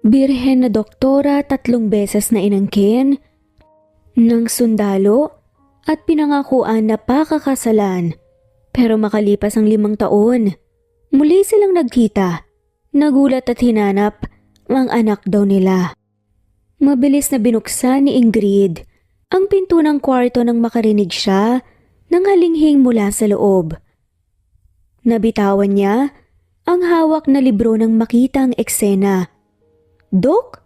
Birhen na doktora 3 beses na inangkin ng sundalo at pinangakuan na pakakasalan. Pero makalipas ang 5 taon, muli silang nagkita. Nagulat at hinanap ang anak daw nila. Mabilis na binuksan ni Ingrid ang pinto ng kwarto nang makarinig siya ng halinghing mula sa loob. Nabitawan niya ang hawak na libro nang makita ang eksena. "Dok?"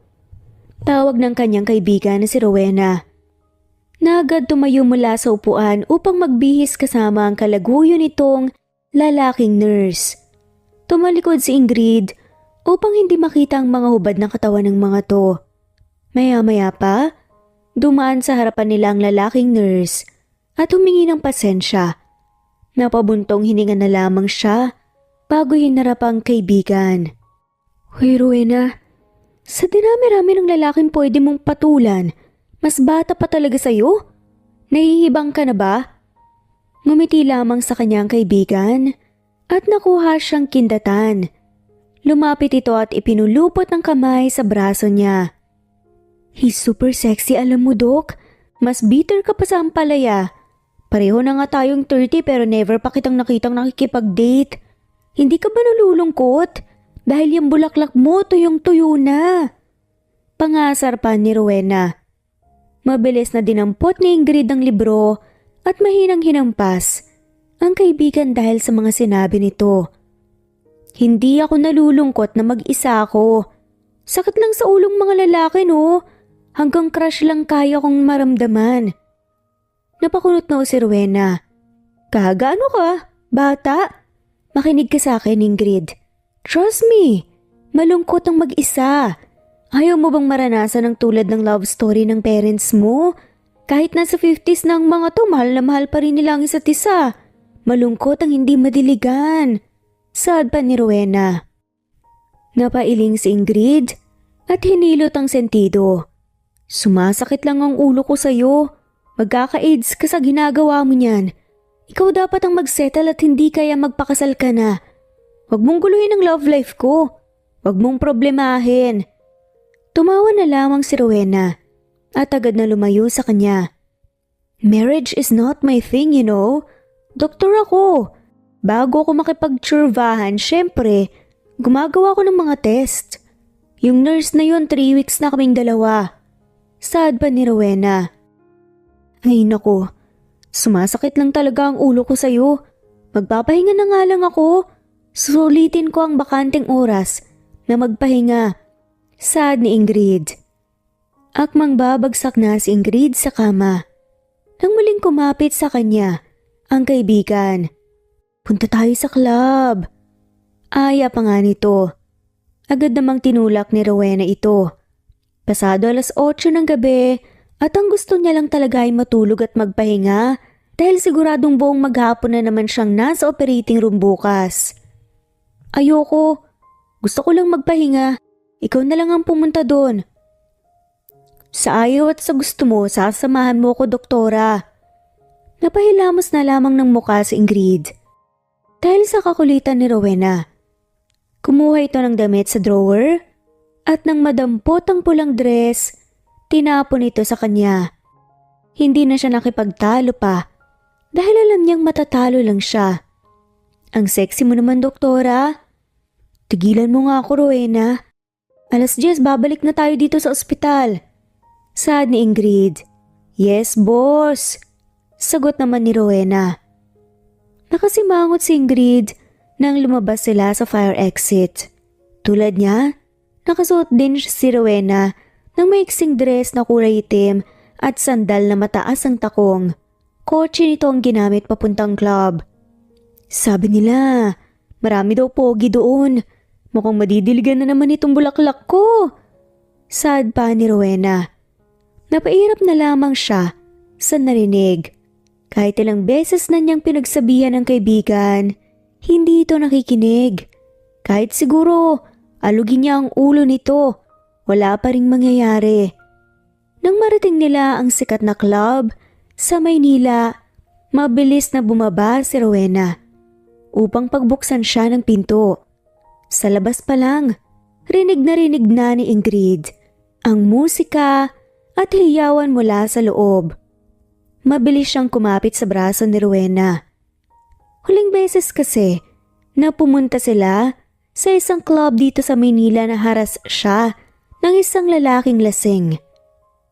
Tawag ng kanyang kaibigan na si Rowena. Naagad tumayo mula sa upuan upang magbihis kasama ang kalaguyo nitong lalaking nurse. Tumalikod si Ingrid upang hindi makita ang mga hubad ng katawan ng mga to. Maya-maya pa, dumaan sa harapan nila ang lalaking nurse at humingi ng pasensya. Napabuntong hininga na lamang siya bago hinarap ang kaibigan. "Hoy Rowena, sa dinami-rami ng lalaking pwede mong patulan, mas bata pa talaga sa'yo? Nahihibang ka na ba?" Ngumiti lamang sa kanyang kaibigan at nakuha siyang kindatan. Lumapit ito at ipinulupot ng kamay sa braso niya. "He's super sexy, alam mo, Dok. Mas bitter ka pa sa ampalaya. Pareho na nga tayong 30 pero never pa kitang nakitang nakikipag-date. Hindi ka ba nalulungkot? Dahil yung bulaklak mo tuyong-tuyo na." Pangasar pa ni Rowena. Mabilis na dinampot ni Ingrid ang libro at mahinang hinampas ang kaibigan dahil sa mga sinabi nito. "Hindi ako nalulungkot na mag-isa ako. Sakit lang sa ulong mga lalaki, no? Hanggang crush lang kaya kong maramdaman." Napakunot na si Rowena. "Ano ka? Bata? Makinig ka sa akin, Ingrid. Trust me, malungkot ang mag-isa. Ayaw mo bang maranasan ang tulad ng love story ng parents mo? Kahit nasa 50s na ang mga to, mahal na mahal pa rin nila ang isa't isa. Malungkot ang hindi madiligan." Saad pa ni Rowena. Napailing si Ingrid at hinilot ang sentido. "Sumasakit lang ang ulo ko sa'yo. Magkaka-AIDS ka sa ginagawa mo niyan. Ikaw dapat ang magsettle at hindi kaya magpakasal ka na. Huwag mong guluhin ang love life ko. Huwag mong problemahin." Tumawa na lamang si Rowena at agad na lumayo sa kanya. "Marriage is not my thing, you know. Doktor ako. Bago ako makipagtsurvahan, syempre, gumagawa ko ng mga test. Yung nurse na yun, 3 weeks na kaming dalawa." Saad pa ni Rowena. "Ay nako, sumasakit lang talaga ang ulo ko sa'yo. Magpapahinga na nga lang ako. Sulitin ko ang bakanteng oras na magpahinga." Saad ni Ingrid. Akmang babagsak na si Ingrid sa kama. Nang muling kumapit sa kanya ang kaibigan. "Punta tayo sa club." Aya pa nga nito. Agad namang tinulak ni Rowena ito. Pasado 8:00 ng gabi at ang gusto niya lang talaga ay matulog at magpahinga dahil siguradong buong maghapon na naman siyang nasa operating room bukas. "Ayoko. Gusto ko lang magpahinga. Ikaw na lang ang pumunta doon." "Sa ayaw at sa gusto mo, sasamahan mo ko, doktora." Napahilamos na lamang ng mukha si Ingrid. Dahil sa kakulitan ni Rowena, kumuha ito ng damit sa drawer at nang madampot ang pulang dress, tinapon ito sa kanya. Hindi na siya nakipagtalo pa dahil alam niyang matatalo lang siya. "Ang sexy mo naman, doktora." "Tigilan mo nga ako, Rowena. 10:00 babalik na tayo dito sa ospital." Saad ni Ingrid. "Yes, boss." Sagot naman ni Rowena. Nakasimangot si Ingrid nang lumabas sila sa fire exit. Tulad niya, nakasuot din si Rowena ng maiksing dress na kulay itim at sandal na mataas ang takong. Kotse nito ang ginamit papuntang club. Sabi nila, marami daw pogi doon. Mukhang madidiligan na naman itong bulaklak ko. Saad pa ni Rowena. Napairap na lamang siya sa narinig. Kahit ilang beses na niyang pinagsabihan ng kaibigan, hindi ito nakikinig. Kahit siguro, alugin niya ang ulo nito, wala pa ring mangyayari. Nang marating nila ang sikat na club sa Maynila, mabilis na bumaba si Rowena upang pagbuksan siya ng pinto. Sa labas pa lang, rinig na ni Ingrid ang musika at hiyawan mula sa loob. Mabilis siyang kumapit sa braso ni Rowena. Huling beses kasi na pumunta sila sa isang club dito sa Maynila na haras siya ng isang lalaking lasing.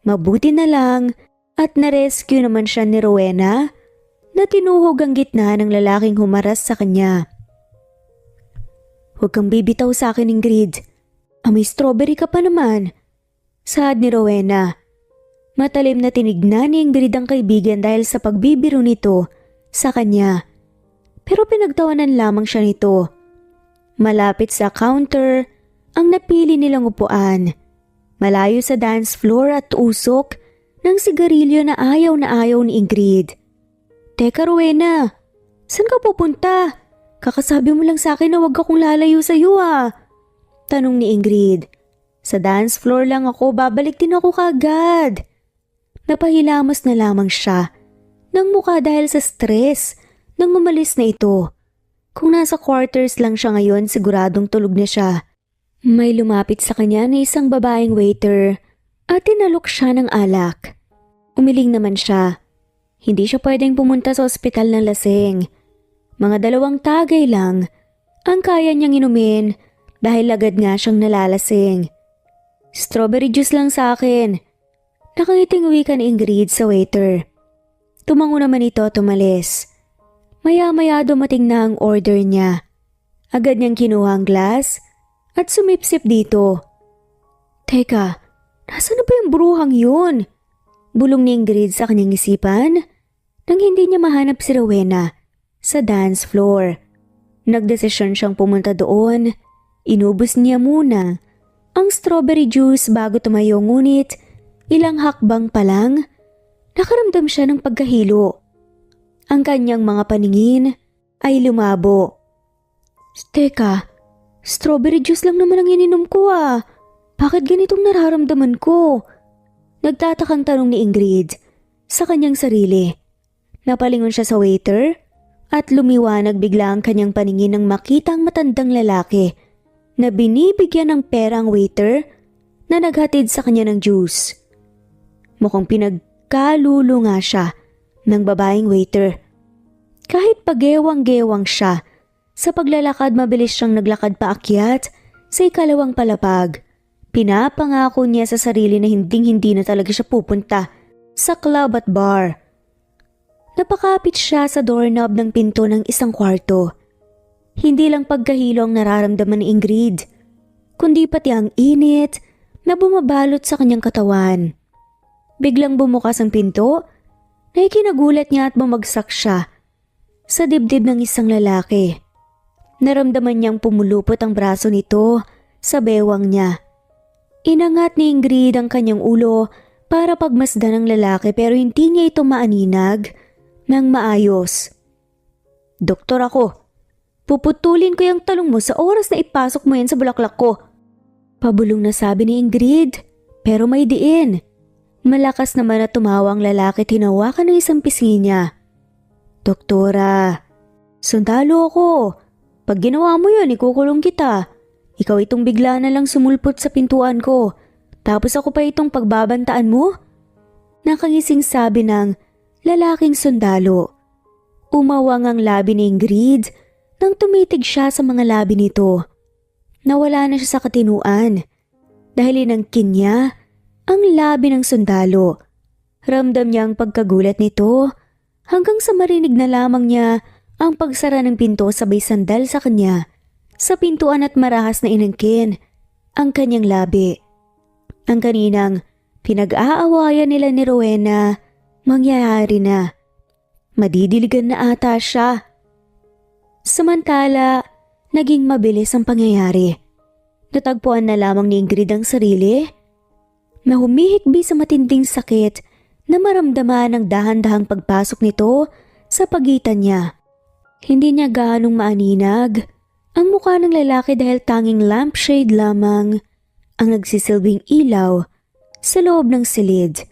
Mabuti na lang at na-rescue naman siya ni Rowena na tinuhog ang gitna ng lalaking humaras sa kanya. Huwag kang bibitaw sa akin, Ingrid. May strawberry ka pa naman. Saad ni Rowena. Matalim na tinignan ni Ingrid ang kaibigan dahil sa pagbibiro nito sa kanya. Pero pinagtawanan lamang siya nito. Malapit sa counter ang napili nilang upuan. Malayo sa dance floor at usok ng sigarilyo na ayaw ni Ingrid. Teka Rowena, saan ka pupunta? Kakasabi mo lang sa akin na wag akong lalayo sa iyo Tanong ni Ingrid. Sa dance floor lang ako, babalik din ako kaagad. Napahilamos na lamang siya ng mukha dahil sa stress nang umalis na ito. Kung nasa quarters lang siya ngayon, siguradong tulog na siya. May lumapit sa kanya na isang babaeng waiter at tinalok siya ng alak. Umiling naman siya. Hindi siya pwedeng pumunta sa ospital ng lasing. Mga 2 tagay lang ang kaya niyang inumin dahil agad nga siyang nalalasing. Strawberry juice lang sa akin. Nakangiting wika ni Ingrid sa waiter. Tumango naman ito at umalis. Maya-maya dumating na ang order niya. Agad niyang kinuha ang glass at sumipsip dito. Teka, nasa na ba yung bruhang yun? Bulong ni Ingrid sa kanyang isipan nang hindi niya mahanap si Rowena sa dance floor. Nagdesisyon siyang pumunta doon. Inubos niya muna ang strawberry juice bago tumayo, ngunit ilang hakbang pa lang, nakaramdam siya ng pagkahilo. Ang kanyang mga paningin ay lumabo. Teka, strawberry juice lang naman ang ininom ko Bakit ganitong nararamdaman ko? Nagtatakang tanong ni Ingrid sa kanyang sarili. Napalingon siya sa waiter at lumiwanag bigla ang kanyang paningin nang makita ang matandang lalaki na binibigyan ng pera ang waiter na naghatid sa kanya ng juice. Mukhang pinagkalulo nga siya ng babaeng waiter. Kahit pagewang-gewang siya, sa paglalakad mabilis siyang naglakad paakyat sa ikalawang palapag. Pinapangako niya sa sarili na hinding-hindi na talaga siya pupunta sa club at bar. Napakapit siya sa doorknob ng pinto ng isang kwarto. Hindi lang pagkahilo ang nararamdaman ni Ingrid, kundi pati ang init na bumabalot sa kanyang katawan. Biglang bumukas ang pinto, na ikinagulat niya at bumagsak siya sa dibdib ng isang lalaki. Naramdaman niyang pumulupot ang braso nito sa bewang niya. Inangat ni Ingrid ang kanyang ulo para pagmasdan ng lalaki pero hindi niya ito maaninag ng maayos. Doktor ako. Puputulin ko yung talong mo sa oras na ipasok mo yan sa bulaklak ko. Pabulong na sabi ni Ingrid, pero may diin. Malakas naman na tumawa ang lalaki at hinawakan ng isang pisngi niya. Doktora, sundalo ako. Pag ginawa mo yun, ikukulong kita. Ikaw itong bigla na lang sumulpot sa pintuan ko. Tapos ako pa itong pagbabantaan mo? Nakangising sabi ng lalaking sundalo. Umawang ang labi ni Ingrid nang tumitig siya sa mga labi nito. Nawala na siya sa katinuan dahil inangkin niya ang labi ng sundalo. Ramdam niya ang pagkagulat nito hanggang sa marinig na lamang niya ang pagsara ng pinto sabay sandal sa kanya sa pintuan at marahas na inangkin ang kanyang labi. Ang kaninang pinag-aawayan nila ni Rowena mangyayari na. Madidiligan na ata siya. Samantala, naging mabilis ang pangyayari. Natagpuan na lamang ni Ingrid ang sarili na humihikbi sa matinding sakit na maramdaman ang dahan-dahang pagpasok nito sa pagitan niya. Hindi niya gaanong maaninag ang mukha ng lalaki dahil tanging lampshade lamang ang nagsisilbing ilaw sa loob ng silid.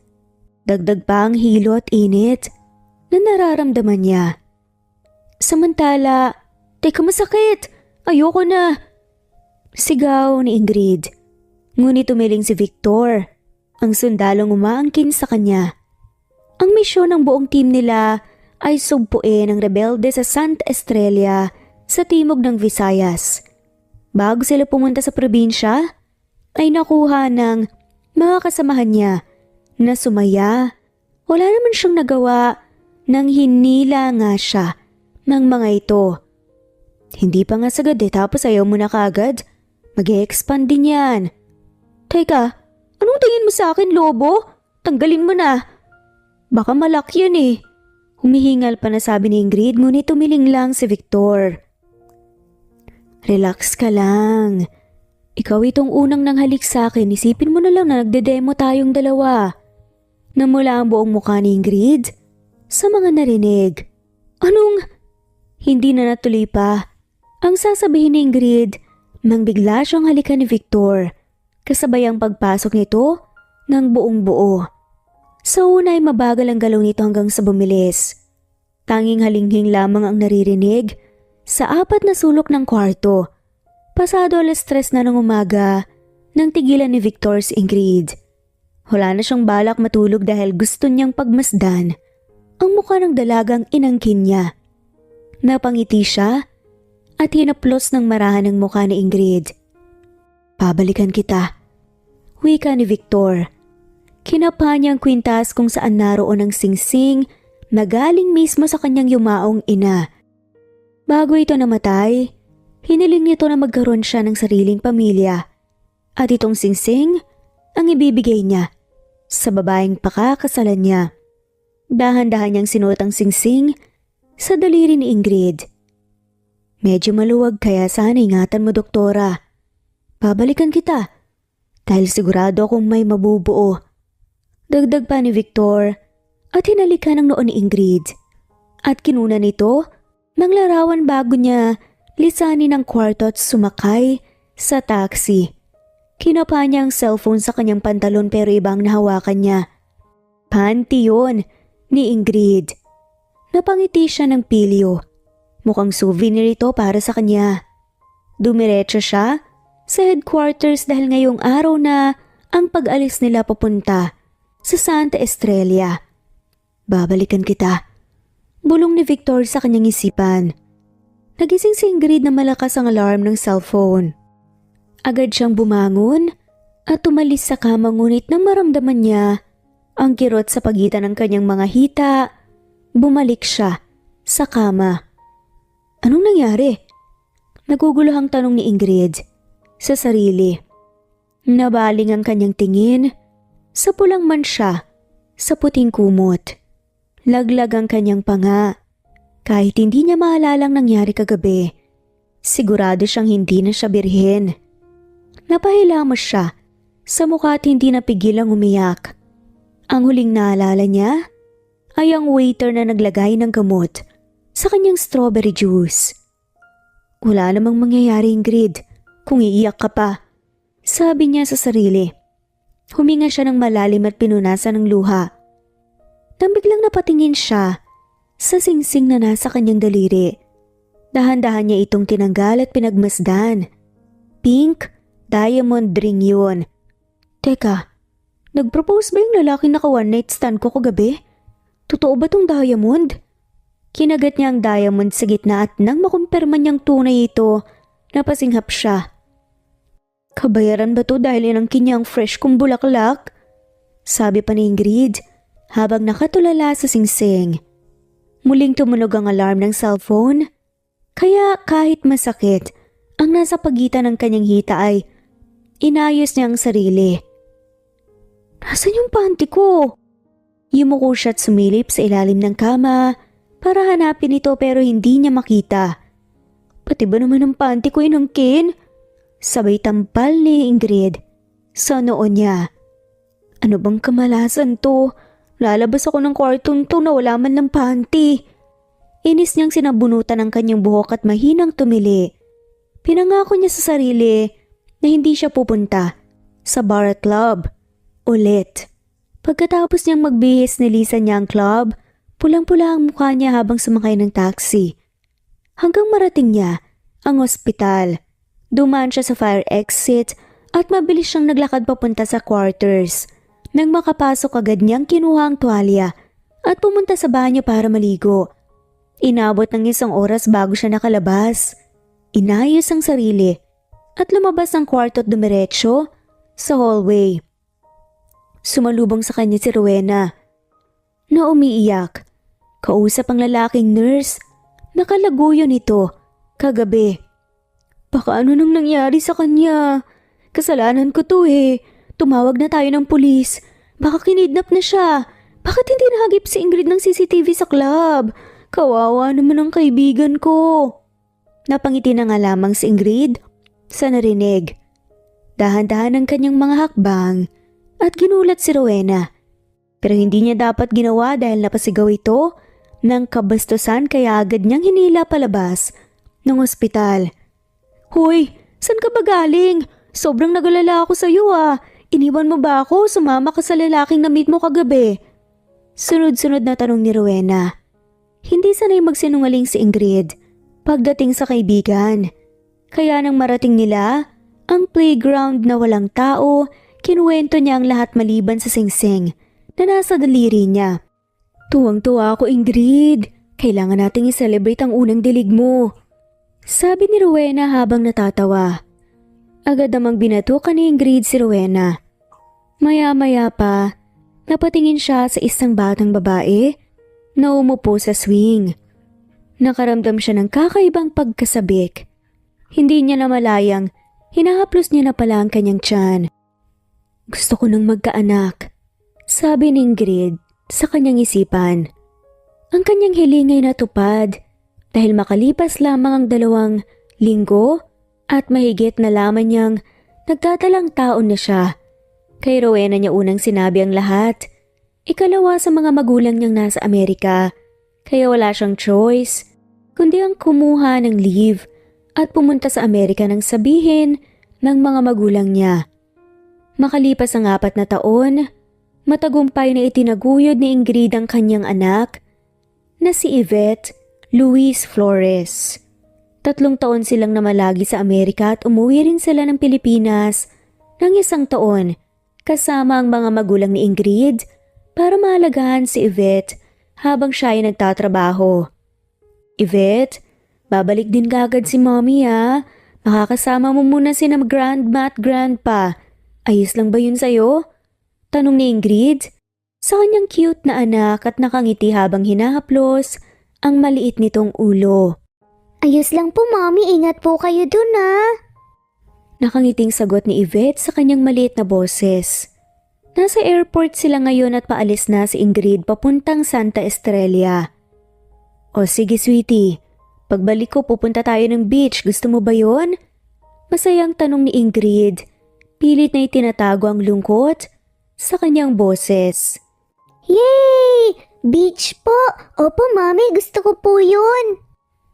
Dagdag pa ang hilo at init na nararamdaman niya. Samantala, teka masakit! Ayoko na! Sigaw ni Ingrid. Ngunit tumiling si Victor, ang sundalong umaangkin sa kanya. Ang misyon ng buong team nila ay sugpuin ang rebelde sa Santa Estrella sa timog ng Visayas. Bago sila pumunta sa probinsya, ay nakuha ng mga kasamahan niya na sumaya. Wala naman siyang nagawa nang hinila nga siya ng mga ito. Hindi pa nga sagad tapos ayaw mo na kaagad. Mag-e-expand din yan. Teka, anong tingin mo sa akin, Lobo? Tanggalin mo na. Baka malaki yan Humihingal pa na sabi ni Ingrid ngunit tumiling lang si Victor. Relax ka lang. Ikaw itong unang nanghalik sa akin, isipin mo na lang na nagde-demo tayong dalawa. Namula ang buong mukha ni Ingrid sa mga narinig. Anong? Hindi na natuloy pa ang sasabihin ni Ingrid nang bigla siyang halikan ni Victor kasabay ang pagpasok nito ng buong buo. Sa una ay mabagal ang galaw nito hanggang sa bumilis. Tanging halinghing lamang ang naririnig sa apat na sulok ng kwarto. Pasado 3:00 na ng umaga nang tigilan ni Victor si Ingrid. Wala na siyang balak matulog dahil gusto niyang pagmasdan ang mukha ng dalagang inangkin niya. Napangiti siya at hinaplos ng marahan ang mukha ni Ingrid. Pabalikan kita, wika ni Victor. Kinapa niya ang kwintas kung saan naroon ang singsing na galing mismo sa kanyang yumaong ina. Bago ito namatay, hiniling nito na magkaroon siya ng sariling pamilya at itong singsing ang ibibigay niya sa babaeng pakakasalan niya. Dahan-dahan niyang sinuot ang singsing sa daliri ni Ingrid. Medyo maluwag kaya sana ingatan mo, doktora. Babalikan kita dahil sigurado akong may mabubuo. Dagdag pa ni Victor at hinalikan ng noo ni Ingrid at kinuna nito ng larawan bago niya lisanin ang kwarto at sumakay sa taxi. Kinapa niya ang cellphone sa kanyang pantalon pero ibang nahawakan niya. Panty yun ni Ingrid. Napangiti siya ng pilyo. Mukhang souvenir ito para sa kanya. Dumiretso siya sa headquarters dahil ngayong araw na ang pag-alis nila papunta sa Santa Estrella. Babalikan kita, bulong ni Victor sa kanyang isipan. Nagising si Ingrid na malakas ang alarm ng cellphone. Agad siyang bumangon at tumalis sa kama ngunit nang maramdaman niya ang kirot sa pagitan ng kanyang mga hita, bumalik siya sa kama. Anong nangyari? Naguguluhang tanong ni Ingrid sa sarili. Nabaling ang kanyang tingin sa pulang mansya sa puting kumot. Laglag ang kanyang panga. Kahit hindi niya maalalang nangyari kagabi, sigurado siyang hindi na siya birhen. Napahilamos siya sa mukha at hindi napigilang umiyak. Ang huling naalala niya ay ang waiter na naglagay ng gamot sa kanyang strawberry juice. Wala namang mangyayari, Ingrid, kung iiyak ka pa, sabi niya sa sarili. Huminga siya ng malalim at pinunasan ng luha. Nang biglang napatingin siya sa singsing na nasa kanyang daliri. Dahan-dahan niya itong tinanggal at pinagmasdan. Pink diamond ring yun. Teka, nag-propose ba yung lalaking naka one night stand ko kagabi? Totoo ba tong diamond? Kinagat niya ang diamond sa gitna at nang makumpirma niyang tunay ito, napasinghap siya. Kabayaran ba to dahil inangkin niya ang fresh kong bulaklak? Sabi pa ni Ingrid habang nakatulala sa singsing. Muling tumunog ang alarm ng cellphone, kaya kahit masakit ang nasa pagitan ng kanyang hita ay inayos niya ang sarili. Nasaan yung panty ko? Yumuko siya at sumilip sa ilalim ng kama para hanapin ito pero hindi niya makita. Pati ba naman ang panty ko inangkin? Sabay tampal ni Ingrid sa noo niya. Ano bang kamalasan to? Lalabas ako ng kwarton to na wala man ng panty. Inis niyang sinabunutan ang kanyang buhok at mahinang tumili. Pinangako niya sa sarili na hindi siya pupunta sa bar at club ulit. Pagkatapos niyang magbihis, nilisan niya ang club. Pulang-pula ang mukha niya habang sumakay ng taxi. Hanggang marating niya ang ospital Dumaan siya sa fire exit at mabilis siyang naglakad papunta sa quarters. Nang makapasok agad niyang kinuha ang tuwalya at pumunta sa banyo para maligo. Inabot ng 1 oras bago siya nakalabas. Inayos ang sarili at lumabas ng kwarto at dumiretso sa hallway. Sumalubong sa kanya si Rowena na umiiyak. Kausap ang lalaking nurse. Nakalaguyo nito kagabi. Baka ano nang nangyari sa kanya? Kasalanan ko to eh. Tumawag na tayo ng pulis. Baka kinidnap na siya. Bakit hindi nahagip si Ingrid ng CCTV sa club? Kawawa naman ang kaibigan ko. Napangiti na nga lamang si Ingrid sa narinig. Dahan-dahan ang kanyang mga hakbang at ginulat si Rowena. Pero hindi niya dapat ginawa dahil napasigaw ito ng kabastusan kaya agad niyang hinila palabas ng ospital. Hoy, saan ka ba galing? Sobrang nagalala ako sa iyo ah. Iniwan mo ba ako? Sumama ka sa lalaking na-meet mo kagabi. Sunod-sunod na tanong ni Rowena. Hindi sanay magsinungaling si Ingrid pagdating sa kaibigan. Kaya nang marating nila ang playground na walang tao, kinuwento niya ang lahat maliban sa singsing na nasa daliri niya. Tuwang-tuwa ako, Ingrid. Kailangan nating i-celebrate ang unang dilig mo. Sabi ni Rowena habang natatawa. Agad namang binatukan ni Ingrid si Rowena. Maya-maya pa, napatingin siya sa isang batang babae na umupo sa swing. Nakaramdam siya ng kakaibang pagkasabik. Hindi niya namalayang, hinahaplos niya na pala ang kanyang tiyan. Gusto ko nang magkaanak, sabi ni Ingrid sa kanyang isipan. Ang kanyang hiling ay natupad dahil makalipas lamang ang 2 linggo at mahigit na laman niyang nagdadalang taon na siya. Kay Rowena niya unang sinabi ang lahat. Ikalawa sa mga magulang niyang nasa Amerika, kaya wala siyang choice, kundi ang kumuha ng leave at pumunta sa Amerika nang sabihin ng mga magulang niya. Makalipas ang 4 na taon, matagumpay na itinaguyod ni Ingrid ang kanyang anak na si Yvette Louise Flores. 3 taon silang namalagi sa Amerika at umuwi rin sila ng Pilipinas ng 1 taon kasama ang mga magulang ni Ingrid para maalagaan si Yvette habang siya ay nagtatrabaho. Yvette, babalik din kagad si mommy ha. Makakasama mo muna sina grandma at grandpa. Ayos lang ba yun sa'yo? Tanong ni Ingrid sa kanyang cute na anak at nakangiti habang hinahaplos ang maliit nitong ulo. Ayos lang po, Mommy. Ingat po kayo dun, ha? Nakangiting sagot ni Yvette sa kanyang maliit na boses. Nasa airport sila ngayon at paalis na si Ingrid papuntang Santa Estrella. O sige, sweetie. Pagbalik ko pupunta tayo ng beach. Gusto mo ba yon? Masayang tanong ni Ingrid. Pilit na itinatago ang lungkot sa kanyang boses. Yay! Beach po! Opo, Mommy. Gusto ko po yun.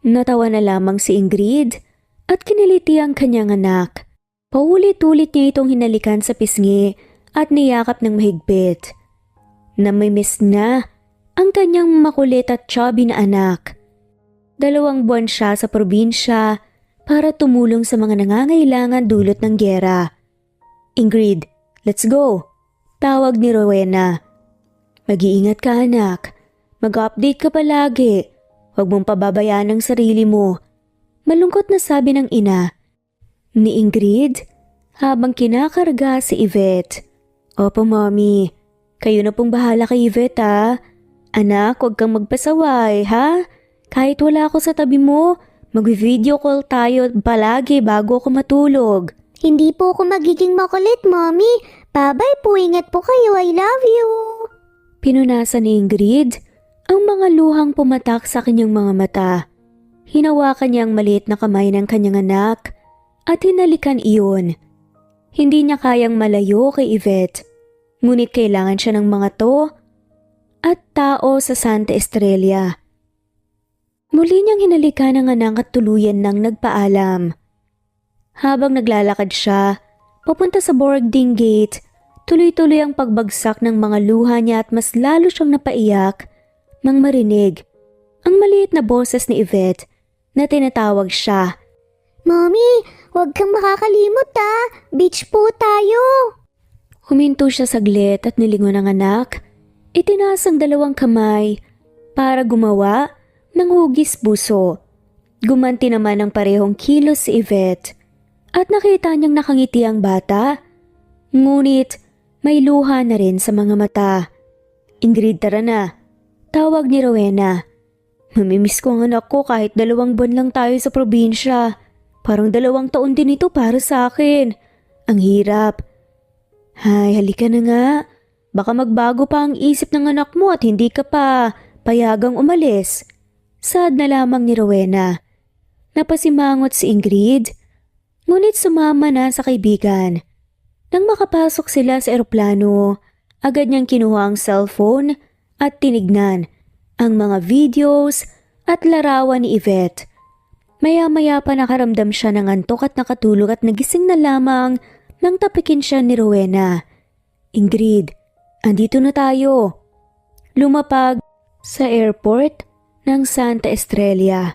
Natawa na lamang si Ingrid at kiniliti ang kanyang anak. Paulit-ulit niya itong hinalikan sa pisngi at niyakap ng mahigpit. Namimiss na ang kanyang makulit at chubby na anak. 2 buwan siya sa probinsya para tumulong sa mga nangangailangan dulot ng giyera. Ingrid, let's go! Tawag ni Rowena. Mag-iingat ka, anak. Mag-update ka palagi. Huwag mong pababayaan ang sarili mo. Malungkot na sabi ng ina ni Ingrid habang kinakarga si Yvette. Opo, Mommy. Kayo na pong bahala kay Yvette ha. Anak, huwag kang magpasaway ha. Kahit wala ako sa tabi mo, mag-video call tayo palagi bago ako matulog. Hindi po ako magiging makulit, Mommy. Bye-bye po. Ingat po kayo. I love you. Pinunasan ni Ingrid ang mga luhang pumatak sa kanyang mga mata. Hinawakan niya ang maliit na kamay ng kanyang anak at hinalikan iyon. Hindi niya kayang malayo kay Yvette, ngunit kailangan siya ng mga to at tao sa Santa Estrella. Muli niyang hinalikan ang anak at tuluyan nang nagpaalam. Habang naglalakad siya, papunta sa boarding gate, tuloy-tuloy ang pagbagsak ng mga luha niya at mas lalo siyang napaiyak nang marinig ang maliit na boses ni Yvette na tinatawag siya. Mommy, huwag kang makakalimot Beach po tayo. Huminto siya saglit at nilingon ang anak. Itinaas ang dalawang kamay para gumawa ng hugis puso. Gumanti naman ang parehong kilos si Yvette at nakita niyang nakangiti ang bata. Ngunit may luha na rin sa mga mata. Ingrid, tara na. Tawag ni Rowena. Mamimiss ko ang anak ko kahit 2 buwan lang tayo sa probinsya. Parang 2 taon din ito para sa akin. Ang hirap. Hay, halika na nga. Baka magbago pa ang isip ng anak mo at hindi ka pa payagang umalis. Sad na lamang ni Rowena. Napasimangot si Ingrid. Ngunit sumama na sa kaibigan. Nang makapasok sila sa eroplano, agad niyang kinuha ang cellphone at tinignan ang mga videos at larawan ni Yvette. Maya-maya pa nakaramdam siya ng antok at nakatulog at nagising na lamang nang tapikin siya ni Rowena. Ingrid, andito na tayo. Lumapag sa airport ng Santa Estrella.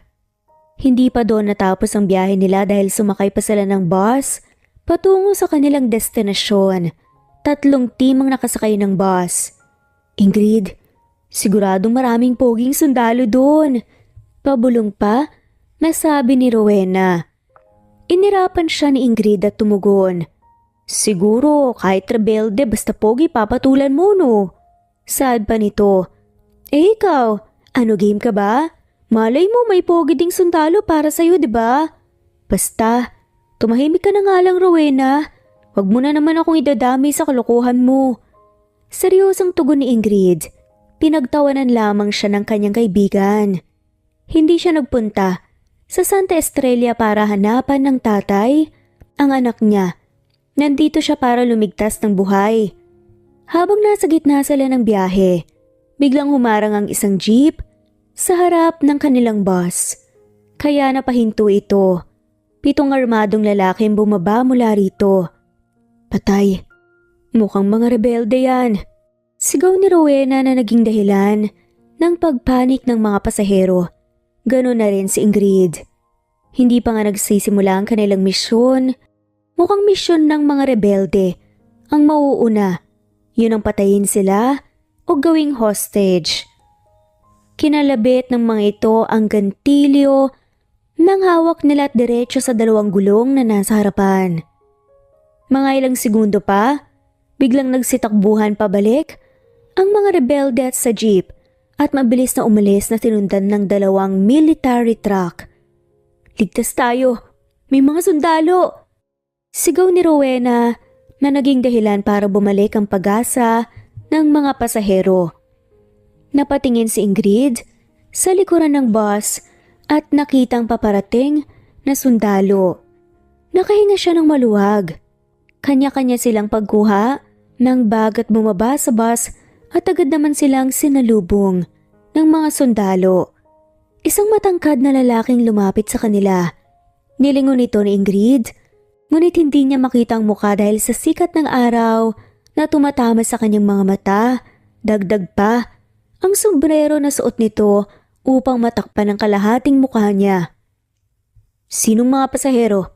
Hindi pa doon natapos ang biyahe nila dahil sumakay pa sila ng bus patungo sa kanilang destinasyon. 3 team ang nakasakay ng bus. Ingrid, siguradong maraming poging sundalo doon. Pabulong pa, nasabi ni Rowena. Inirapan siya ni Ingrid at tumugon. Siguro kahit rebelde basta pogi papatulan mo no. Sad pa nito. Ikaw, ano game ka ba? Malay mo may pogi ding sundalo para sa'yo, diba? Basta, tumahimik ka na nga lang, Rowena. Huwag mo na naman akong idadami sa kalokohan mo. Seryosong tugon ni Ingrid. Pinagtawanan lamang siya ng kanyang kaibigan. Hindi siya nagpunta sa Santa Estrella para hanapan ng tatay ang anak niya. Nandito siya para lumigtas ng buhay. Habang nasa gitna sila ng biyahe, biglang humarang ang isang jeep sa harap ng kanilang bus. Kaya napahinto ito. 7 armadong lalaki ang bumaba mula rito. Patay. Mukhang mga rebelde yan. Sigaw ni Rowena na naging dahilan ng pagpanik ng mga pasahero. Ganon na rin si Ingrid. Hindi pa nga nagsisimula ang kanilang misyon. Mukhang misyon ng mga rebelde ang mauuna. Yun ang patayin sila o gawing hostage. Kinalabit ng mga ito ang gantilyo nang hawak nila at diretso sa 2 gulong na nasa harapan. Mga ilang segundo pa, biglang nagsitakbuhan pabalik ang mga rebelde at sa jeep at mabilis na umalis na sinundan ng 2 military truck. Ligtas tayo! May mga sundalo! Sigaw ni Rowena na naging dahilan para bumalik ang pag-asa ng mga pasahero. Napatingin si Ingrid sa likuran ng bus at nakitang paparating na sundalo. Nakahinga siya ng maluwag. Kanya-kanya silang pagkuha ng bag at bumaba sa bus at agad naman silang sinalubong ng mga sundalo. Isang matangkad na lalaking lumapit sa kanila. Nilingon ito ni Ingrid, ngunit hindi niya makita ang mukha dahil sa sikat ng araw na tumatama sa kanyang mga mata. Dagdag pa, ang sombrero na suot nito upang matakpan ang kalahating mukha niya. Sinong mga pasahero?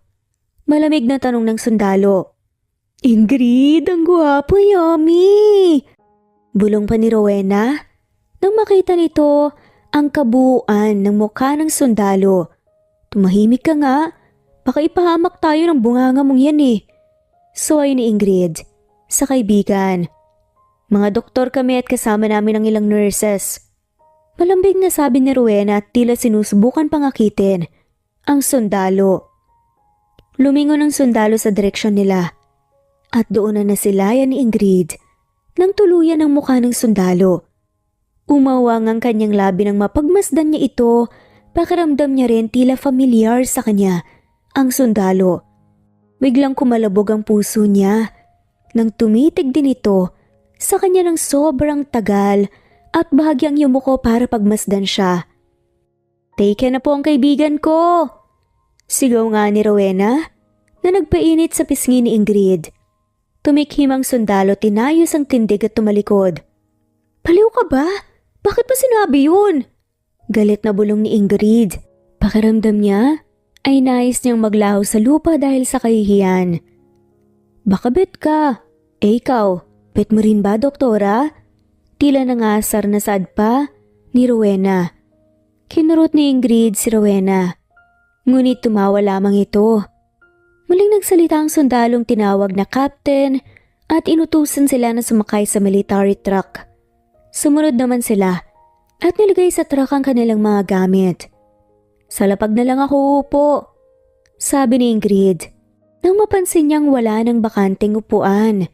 Malamig na tanong ng sundalo. Ingrid, ang gwapo, yummy! Bulong pa ni Rowena nang makita nito ang kabuuan ng mukha ng sundalo. Tumahimik ka nga, baka ipahamak tayo ng bunganga mong yan eh. Suway ni Ingrid sa kaibigan. Mga doktor kami at kasama namin ang ilang nurses. Malambing na sabi ni Rowena at tila sinusubukan pangakitin ang sundalo. Lumingon ang sundalo sa direksyon nila at doon na nasilayan ni Ingrid nang tuluyan ang mukha ng sundalo. Umawang ang kanyang labi nang mapagmasdan niya ito, pakiramdam niya rin tila familiar sa kanya ang sundalo. Biglang kumalabog ang puso niya nang tumitig din ito sa kanya ng sobrang tagal at bahagyang yumuko para pagmasdan siya. Take na po ang kaibigan ko! Sigaw nga ni Rowena na nagpainit sa pisngi ni Ingrid. Tumikhim ang sundalo, tinayos ang tindig at tumalikod. Baliw ka ba? Bakit pa sinabi yun? Galit na bulong ni Ingrid. Pakiramdam niya, ay nais niyang maglaho sa lupa dahil sa kahihiyan. Baka bet ka. Ikaw, bet mo rin ba, doktora? Tila nangasar na saad pa ni Rowena. Kinurot ni Ingrid si Rowena. Ngunit tumawa lamang ito. Muling nagsalita ang sundalong tinawag na captain at inutusan sila na sumakay sa military truck. Sumunod naman sila at nilagay sa truck ang kanilang mga gamit. Sa lapag na lang ako uupo, sabi ni Ingrid nang mapansin niyang wala ng bakanting upuan.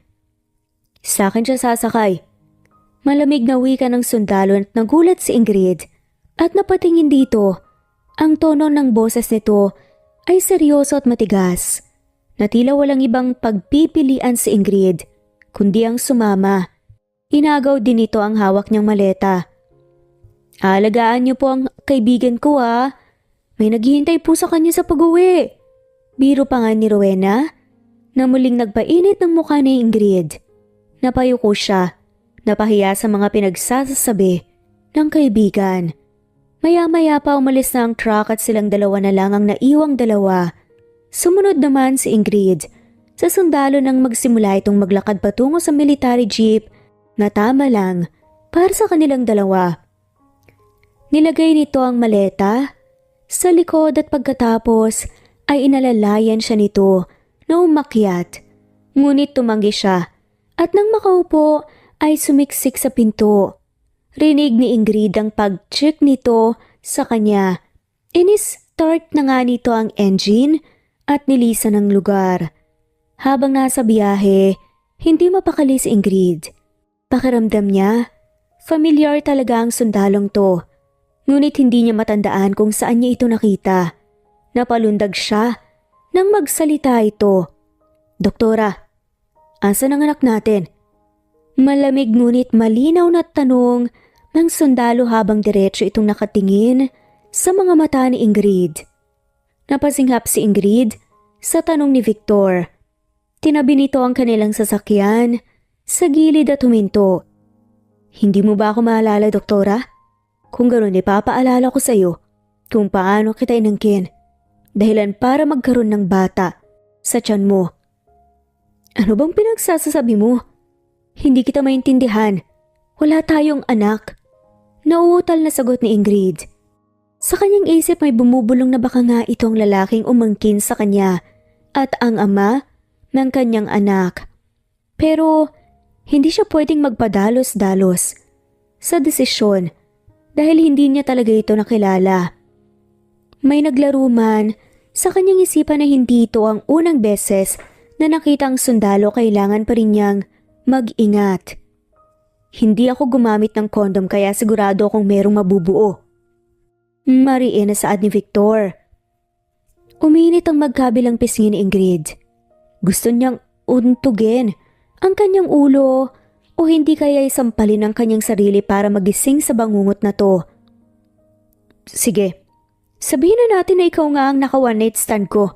Sa akin siya sasakay. Malamig na wika ng sundalo at nagulat si Ingrid at napatingin dito. Ang tono ng boses nito ay seryoso at matigas na tila walang ibang pagpipilian si Ingrid kundi ang sumama. Inagaw din ito ang hawak niyang maleta. Alagaan niyo po ang kaibigan ko ha. May naghihintay po sa kanya sa pag-uwi. Biro pa nga ni Rowena na muling nagpainit ng mukha ni Ingrid. Napayuko siya, napahiya sa mga pinagsasasabi ng kaibigan. Maya-maya pa umalis na ang truck at silang dalawa na lang ang naiwang dalawa. Sumunod naman si Ingrid sa sundalo nang magsimula itong maglakad patungo sa military jeep na tama lang para sa kanilang dalawa. Nilagay nito ang maleta sa likod at pagkatapos ay inalalayan siya nito na umakyat. Ngunit tumanggi siya at nang makaupo ay sumiksik sa pinto. Rinig ni Ingrid ang pag-check nito sa kanya. Ini-start na nga nito ang engine at nilisan ang lugar. Habang nasa biyahe, hindi mapakali si Ingrid. Pakiramdam niya, familiar talaga ang sundalong to. Ngunit hindi niya matandaan kung saan niya ito nakita. Napalundag siya nang magsalita ito. Doktora, asan ang anak natin? Malamig ngunit malinaw na tanong ng sundalo habang diretso itong nakatingin sa mga mata ni Ingrid. Napasinghap si Ingrid sa tanong ni Victor. Tinabi nito ang kanilang sasakyan sa gilid at huminto. Hindi mo ba ako maalala, doktora? Kung gano'n ipapaalala ko sa iyo kung paano kita inangkin. Dahilan para magkaroon ng bata sa tiyan mo. Ano bang pinagsasasabi mo? Hindi kita maintindihan. Wala tayong anak. Nauutal na sagot ni Ingrid. Sa kanyang isip may bumubulong na baka nga itong lalaking umangkin sa kanya at ang ama ng kanyang anak. Pero hindi siya pwedeng magpadalos-dalos sa desisyon dahil hindi niya talaga ito nakilala. May naglaro man sa kanyang isipan na hindi ito ang unang beses na nakita ang sundalo, kailangan pa rin niyang mag-ingat. Hindi ako gumamit ng kondom kaya sigurado akong merong mabubuo. Mariin na saad ni Victor. Uminit ang magkabilang pisngi ni Ingrid. Gusto niyang untugin ang kanyang ulo o hindi kaya isampalin ang kanyang sarili para magising sa bangungot na to. Sige, sabihin na natin na ikaw nga ang naka-one night stand ko.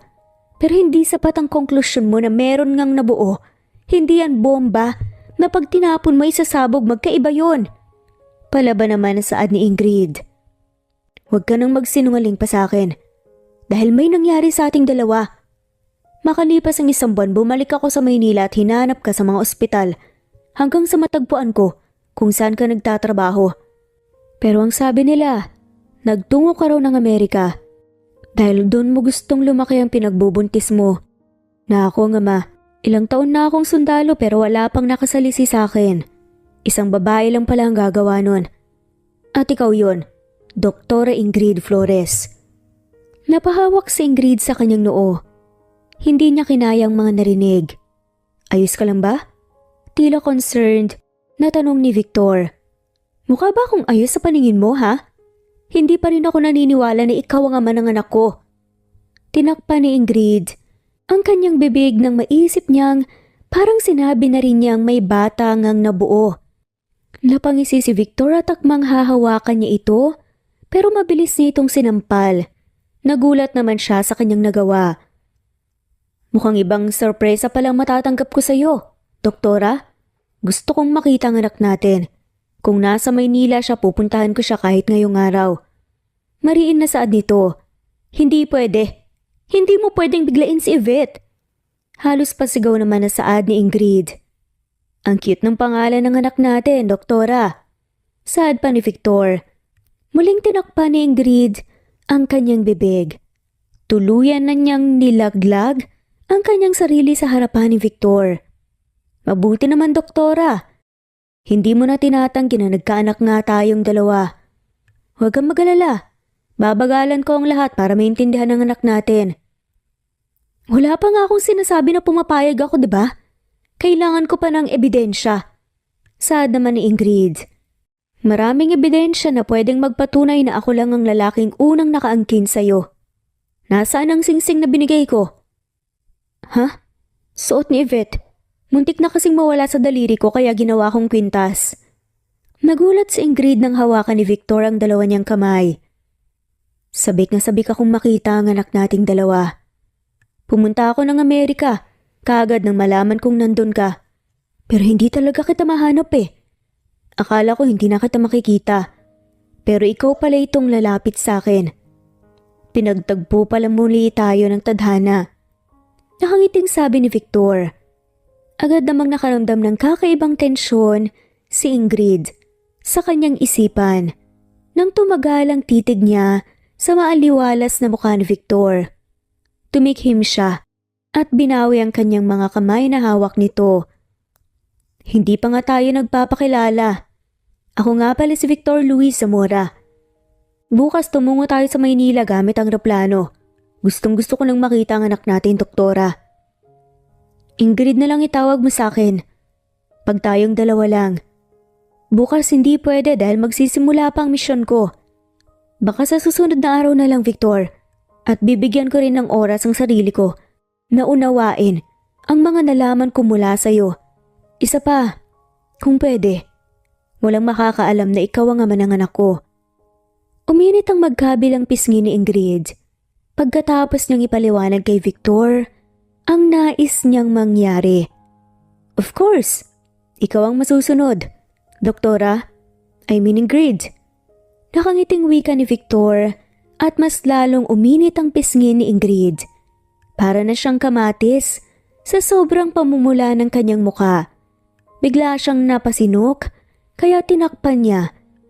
Pero hindi sapat ang konklusyon mo na meron ngang nabuo. Hindi yan bomba na pag tinapon mo isasabog, magkaiba yon. Palaban naman saad ni Ingrid. Huwag ka nang magsinungaling pa sa akin. Dahil may nangyari sa ating dalawa. Makalipas ang 1 buwan, bumalik ako sa Maynila at hinanap ka sa mga ospital hanggang sa matagpuan ko kung saan ka nagtatrabaho. Pero ang sabi nila, nagtungo ka raw ng Amerika dahil doon mo gustong lumaki ang pinagbubuntis mo. Na ako nga ma, ilang taon na akong sundalo pero wala pang nakasalisi sa akin. Isang babae lang pala ang gagawa nun. At ikaw yon, Doktora Ingrid Flores. Napahawak si Ingrid sa kanyang noo. Hindi niya kinayang mga narinig. Ayos ka lang ba? Tila concerned na tanong ni Victor. Mukha ba akong ayos sa paningin mo ha? Hindi pa rin ako naniniwala na ikaw ang ama ng anak ko. Tinakpan ni Ingrid ang kanyang bibig nang maisip niyang parang sinabi na rin niyang may bata ngang nabuo. Napangisi si Victor at akmang hahawakan niya ito pero mabilis niya itong sinampal. Nagulat naman siya sa kanyang nagawa. Mukhang ibang sorpresa palang matatanggap ko sa iyo, Doktora. Gusto kong makita ang anak natin. Kung nasa Maynila siya, pupuntahan ko siya kahit ngayong araw. Mariin na saad nito. Hindi pwede. Hindi mo pwedeng biglain si Yvette. Halos pasigaw naman na saad ni Ingrid. Ang cute ng pangalan ng anak natin, Doktora. Saad pa ni Victor. Muling tinakpan ni Ingrid ang kanyang bibig. Tuluyan na niyang nilaglag ang kanyang sarili sa harapan ni Victor. Mabuti naman, Doktora. Hindi mo na tinatanggi na nagkaanak nga tayong dalawa. Huwag kang magalala. Babagalan ko ang lahat para maintindihan ang anak natin. Wala pa nga akong sinasabi na pumapayag ako, di ba? Kailangan ko pa ng ebidensya. Saad naman ni Ingrid. Maraming ebidensya na pwedeng magpatunay na ako lang ang lalaking unang nakaangkin sa'yo. Nasaan ang singsing na binigay ko? Ha? Suot ni Yvette. Muntik na kasing mawala sa daliri ko kaya ginawa kong kwintas. Nagulat si Ingrid nang hawakan ni Victor ang dalawa niyang kamay. Sabik na sabik akong makita ang anak nating dalawa. Pumunta ako ng Amerika, kaagad nang malaman kong nandun ka. Pero hindi talaga kita mahanap eh. Akala ko hindi na kita makikita. Pero ikaw pala itong lalapit sa akin. Pinagtagpo pala muli tayo ng tadhana. Nakangiting sabi ni Victor. Agad namang nakaramdam ng kakaibang tensyon si Ingrid sa kanyang isipan nang tumagal ang titig niya sa maaliwalas na mukha ni Victor. Tumikhim siya at binawi ang kanyang mga kamay na hawak nito. Hindi pa nga tayo nagpapakilala. Ako nga pala si Victor Luis Zamora. Bukas tumungo tayo sa Maynila gamit ang eroplano. Gustong-gusto ko nang makita ang anak natin, Doktora. Ingrid na lang itawag mo sa akin. Pag tayong dalawa lang. Bukas hindi pwede dahil magsisimula pa ang misyon ko. Baka sa susunod na araw na lang, Victor. At bibigyan ko rin ng oras ang sarili ko na unawain ang mga nalaman ko mula sa'yo. Isa pa, kung pwede, walang makakaalam na ikaw ang ama ng anak ko. Uminit ang magkabilang pisngi ni Ingrid. Pagkatapos niyang ipaliwanag kay Victor ang nais niyang mangyari. Of course, ikaw ang masusunod, Doktora. I mean Ingrid. Nakangiting wika ni Victor at mas lalong uminit ang pisngi ni Ingrid. Para na siyang kamatis sa sobrang pamumula ng kanyang muka. Bigla siyang napasinok kaya tinakpan niya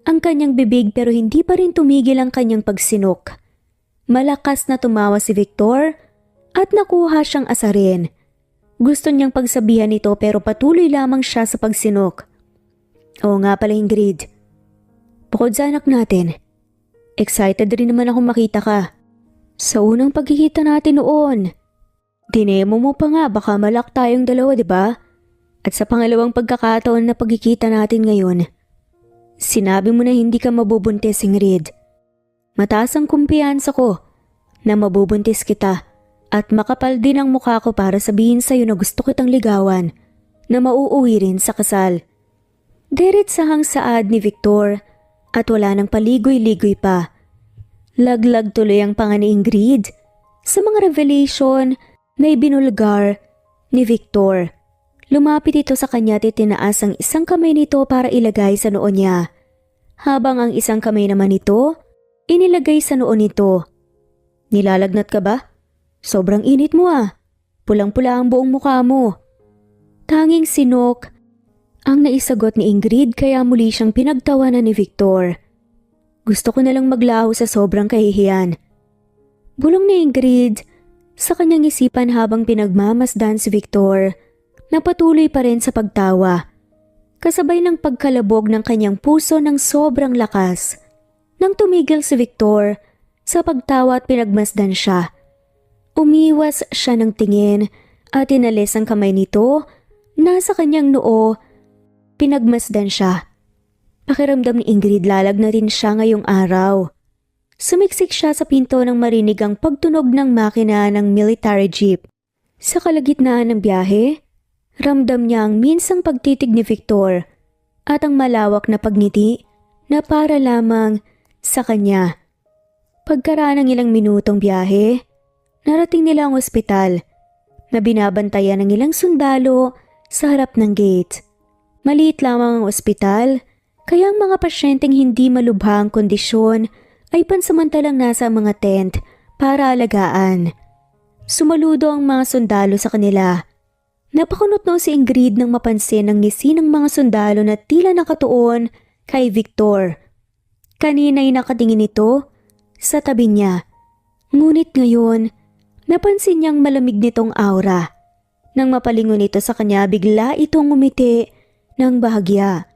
ang kanyang bibig pero hindi pa rin tumigil ang kanyang pagsinok. Malakas na tumawa si Victor at nakuha siyang asarin. Gusto niyang pagsabihan ito pero patuloy lamang siya sa pagsinok. Oo nga pala Ingrid. Bukod sa anak natin, excited rin naman akong makita ka. Sa unang pagkikita natin noon, dinemo mo pa nga baka malak tayong dalawa, di ba? At sa pangalawang pagkakataon na pagkikita natin ngayon, sinabi mo na hindi ka mabubuntis, Ingrid. Mataas ang kumpiyansa ko na mabubuntis kita at makapal din ang mukha ko para sabihin sa'yo na gusto kitang ligawan na mauuwi rin sa kasal. Diretsahang saad ni Victor at wala nang paligoy-ligoy pa. Laglag tuloy ang panga ni Ingrid sa mga revelation na ibinulgar ni Victor. Lumapit ito sa kanya at itinaas ang isang kamay nito para ilagay sa noo niya. Habang ang isang kamay naman nito, inilagay sa noo nito. Nilalagnat ka ba? Sobrang init mo ah. Pulang-pula ang buong mukha mo. Tanging sinok ang naisagot ni Ingrid kaya muli siyang pinagtawanan ni Victor. Gusto ko nalang maglaho sa sobrang kahihiyan. Bulong ni Ingrid sa kanyang isipan habang pinagmamasdan si Victor na patuloy pa rin sa pagtawa. Kasabay ng pagkalabog ng kanyang puso ng sobrang lakas. Nang tumigil si Victor sa pagtawa at pinagmasdan siya. Umiwas siya ng tingin at inalis ang kamay nito nasa kanyang noo. Pinagmasdan siya. Pakiramdam ni Ingrid lalagnatin siya ngayong araw. Sumiksik siya sa pinto nang marinig ang pagtunog ng makina ng military jeep. Sa kalagitnaan ng biyahe, ramdam niya ang minsang pagtitig ni Victor at ang malawak na pagngiti na para lamang sa kanya. Pagkaraan ng ilang minutong biyahe, narating nila ang ospital na binabantayan ng ilang sundalo sa harap ng gate. Maliit lamang ang ospital, kaya ang mga pasyenteng hindi malubha ang kondisyon ay pansamantalang nasa mga tent para alagaan. Sumaludo ang mga sundalo sa kanila. Napakunot si Ingrid nang mapansin ang ngisi ng mga sundalo na tila nakatuon kay Victor. Kanina'y nakatingin ito sa tabi niya. Ngunit ngayon, napansin niyang malamig nitong aura. Nang mapalingon ito sa kanya, bigla itong ngumiti ng bahagya.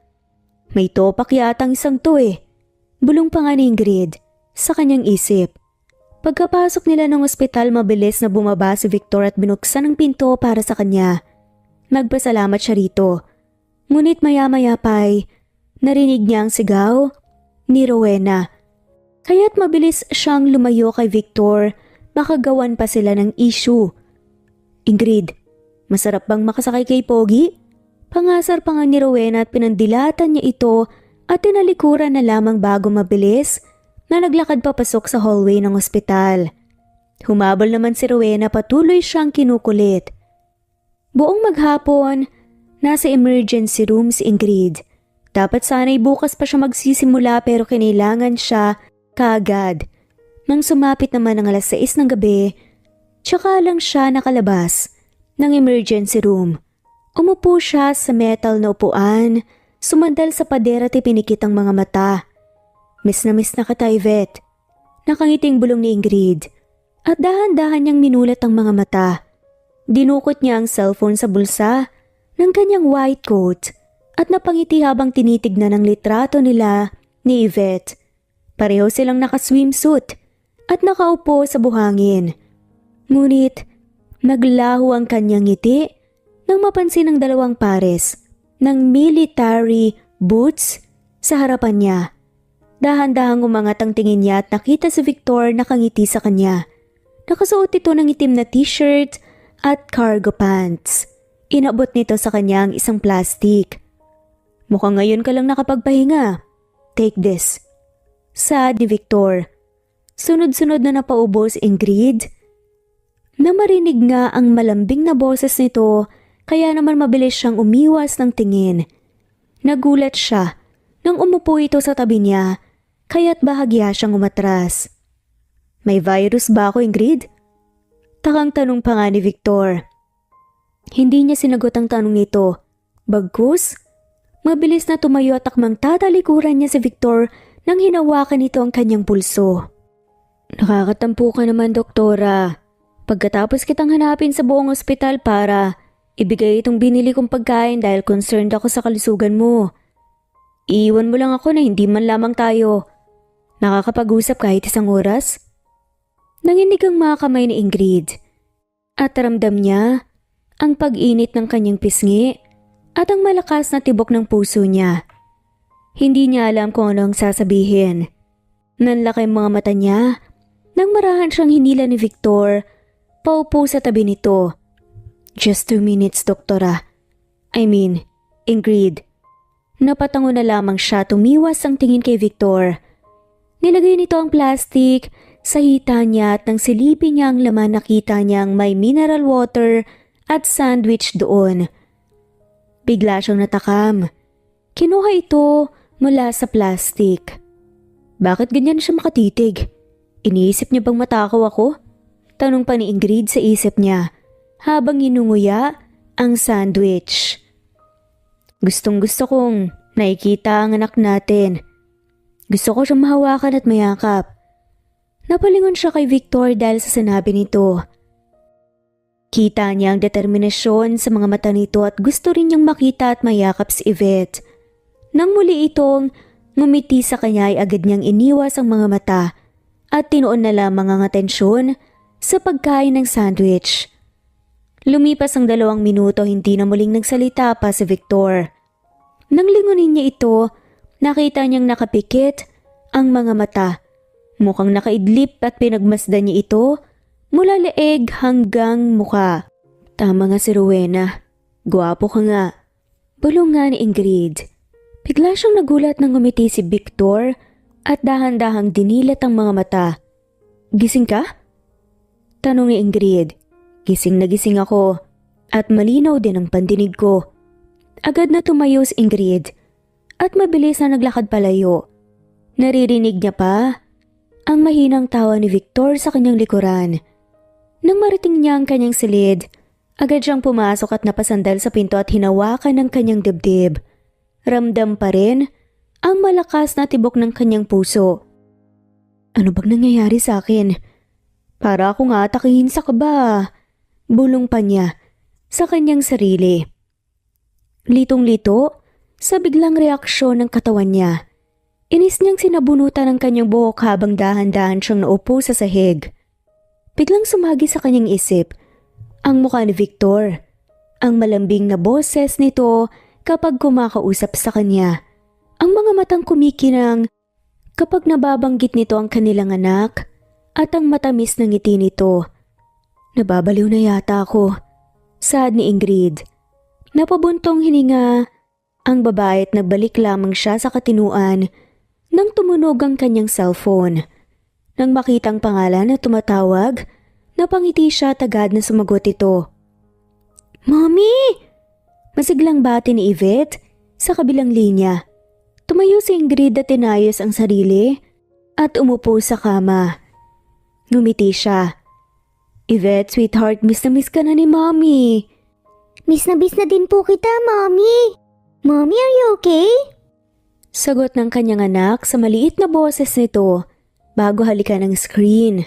May topak yatang isang to eh. Bulong pa nga ni Ingrid sa kanyang isip. Pagkapasok nila ng ospital, mabilis na bumaba si Victor at binuksan ang pinto para sa kanya. Nagpasalamat siya rito. Ngunit maya-maya pa'y narinig niya ang sigaw ni Rowena. Kaya't mabilis siyang lumayo kay Victor, makagawan pa sila ng issue. Ingrid, masarap bang makasakay kay Pogi? Pangasar pa nga ni Rowena at pinandilatan niya ito at tinalikuran na lamang bago mabilis na naglakad papasok sa hallway ng ospital. Humabol naman si Rowena, patuloy siyang kinukulit. Buong maghapon, nasa emergency room si Ingrid. Dapat sana'y bukas pa siya magsisimula pero kinailangan siya kaagad. Nang sumapit naman ang 6:00 ng gabi, tsaka lang siya nakalabas ng emergency room. Umupo siya sa metal na upuan, sumandal sa pader at ipinikit ang mga mata. Miss na kita, Yvette. Nakangiting bulong ni Ingrid at dahan-dahan niyang minulat ang mga mata. Dinukot niya ang cellphone sa bulsa ng kanyang white coat at napangiti habang tinitignan ang litrato nila ni Yvette. Pareho silang naka-swimsuit at nakaupo sa buhangin. Ngunit naglaho ang kanyang ngiti nang mapansin ang 2 pares ng military boots sa harapan niya. Dahan-dahang umangat ang tingin niya at nakita si Victor nakangiti sa kanya. Nakasuot ito ng itim na t-shirt at cargo pants. Inabot nito sa kanya ang isang plastic. Mukhang ngayon ka lang nakapagpahinga. Take this. Saad ni Victor. Sunod-sunod na napaubo si Ingrid. Na marinig nga ang malambing na boses nito, kaya naman mabilis siyang umiwas ng tingin. Nagulat siya nang umupo ito sa tabi niya, kaya't bahagya siyang umatras. May virus ba ako, Ingrid? Takang tanong pa nga ni Victor. Hindi niya sinagot ang tanong ito. Bagkus, mabilis na tumayo at takmang tatalikuran niya si Victor nang hinawakan nito ang kanyang pulso. Nakakatampo ka naman, doktora. Pagkatapos kitang hanapin sa buong ospital para ibigay itong binili kong pagkain dahil concerned ako sa kalusugan mo. Iiwan mo lang ako na hindi man lamang tayo nakakapag-usap kahit isang oras? Nanginig ang mga kamay ni Ingrid at ramdam niya ang pag-init ng kanyang pisngi at ang malakas na tibok ng puso niya. Hindi niya alam kung ano ang sasabihin. Nanlaki ang mga mata niya nang marahan siyang hinila ni Victor paupo sa tabi nito. Just 2 minutes, doktora. Ingrid. Napatango na lamang siya, tumiwas ang tingin kay Victor. Nilagay nito ang plastic sa hita niya at nang silipin niya ang laman, nakita niyang may mineral water at sandwich doon. Bigla siyang natakam. Kinuha ito mula sa plastic. Bakit ganyan siya makatitig? Iniisip niya bang matakaw ako? Tanong pa ni Ingrid sa isip niya habang inunguya ang sandwich. Gustong-gusto kong nakikita ang anak natin. Gusto ko siyang mahawakan at mayakap. Napalingon siya kay Victor dahil sa sinabi nito. Kita niya ang determinasyon sa mga mata nito at gusto rin niyang makita at mayakap si Yvette. Nang muli itong ngumiti sa kanya ay agad niyang iniwas ang mga mata at tinuon na lamang ang atensyon sa pagkain ng sandwich. Lumipas ang 2 minuto, hindi na muling nagsalita pa si Victor. Nang lingunin niya ito, nakita niyang nakapikit ang mga mata. Mukhang nakaidlip at pinagmasdan niya ito mula leeg hanggang muka. Tama nga si Rowena. Gwapo ka nga. Bulong nga ni Ingrid. Bigla siyang nagulat nang ngumiti si Victor at dahan-dahang dinilat ang mga mata. Gising ka? Tanong ni Ingrid. Gising na gising ako at malinaw din ang pandinig ko. Agad na tumayo si Ingrid at mabilis na naglakad palayo. Naririnig niya pa ang mahinang tawa ni Victor sa kanyang likuran. Nang marating niya ang kanyang silid, agad siyang pumasok at napasandal sa pinto at hinawakan ng kanyang dibdib. Ramdam pa rin ang malakas na tibok ng kanyang puso. Ano bang nangyayari sa akin? Para akong atakihin sa kaba. Bulong pa niya sa kanyang sarili. Litong-lito sa biglang reaksyon ng katawan niya. Inis niyang sinabunutan ang kanyang buhok habang dahan-dahan siyang naupo sa sahig. Biglang sumagi sa kanyang isip ang mukha ni Victor. Ang malambing na boses nito kapag kumakausap sa kanya. Ang mga matang kumikinang kapag nababanggit nito ang kanilang anak at ang matamis ng ngiti nito. Nababaliw na yata ako. Sad ni Ingrid. Napabuntong hininga ang babae at nagbalik lamang siya sa katinuan nang tumunog ang kanyang cellphone. Nang makitang pangalan na tumatawag, napangiti siya at agad na sumagot ito. Mommy! Masiglang bati ni Yvette sa kabilang linya. Tumayo si Ingrid at tinayos ang sarili at umupo sa kama. Ngumiti siya. Yvette, sweetheart, miss ka na ni Mommy. Miss na din po kita, Mommy. Mommy, are you okay? Sagot ng kanyang anak sa maliit na boses nito bago halikan ng screen.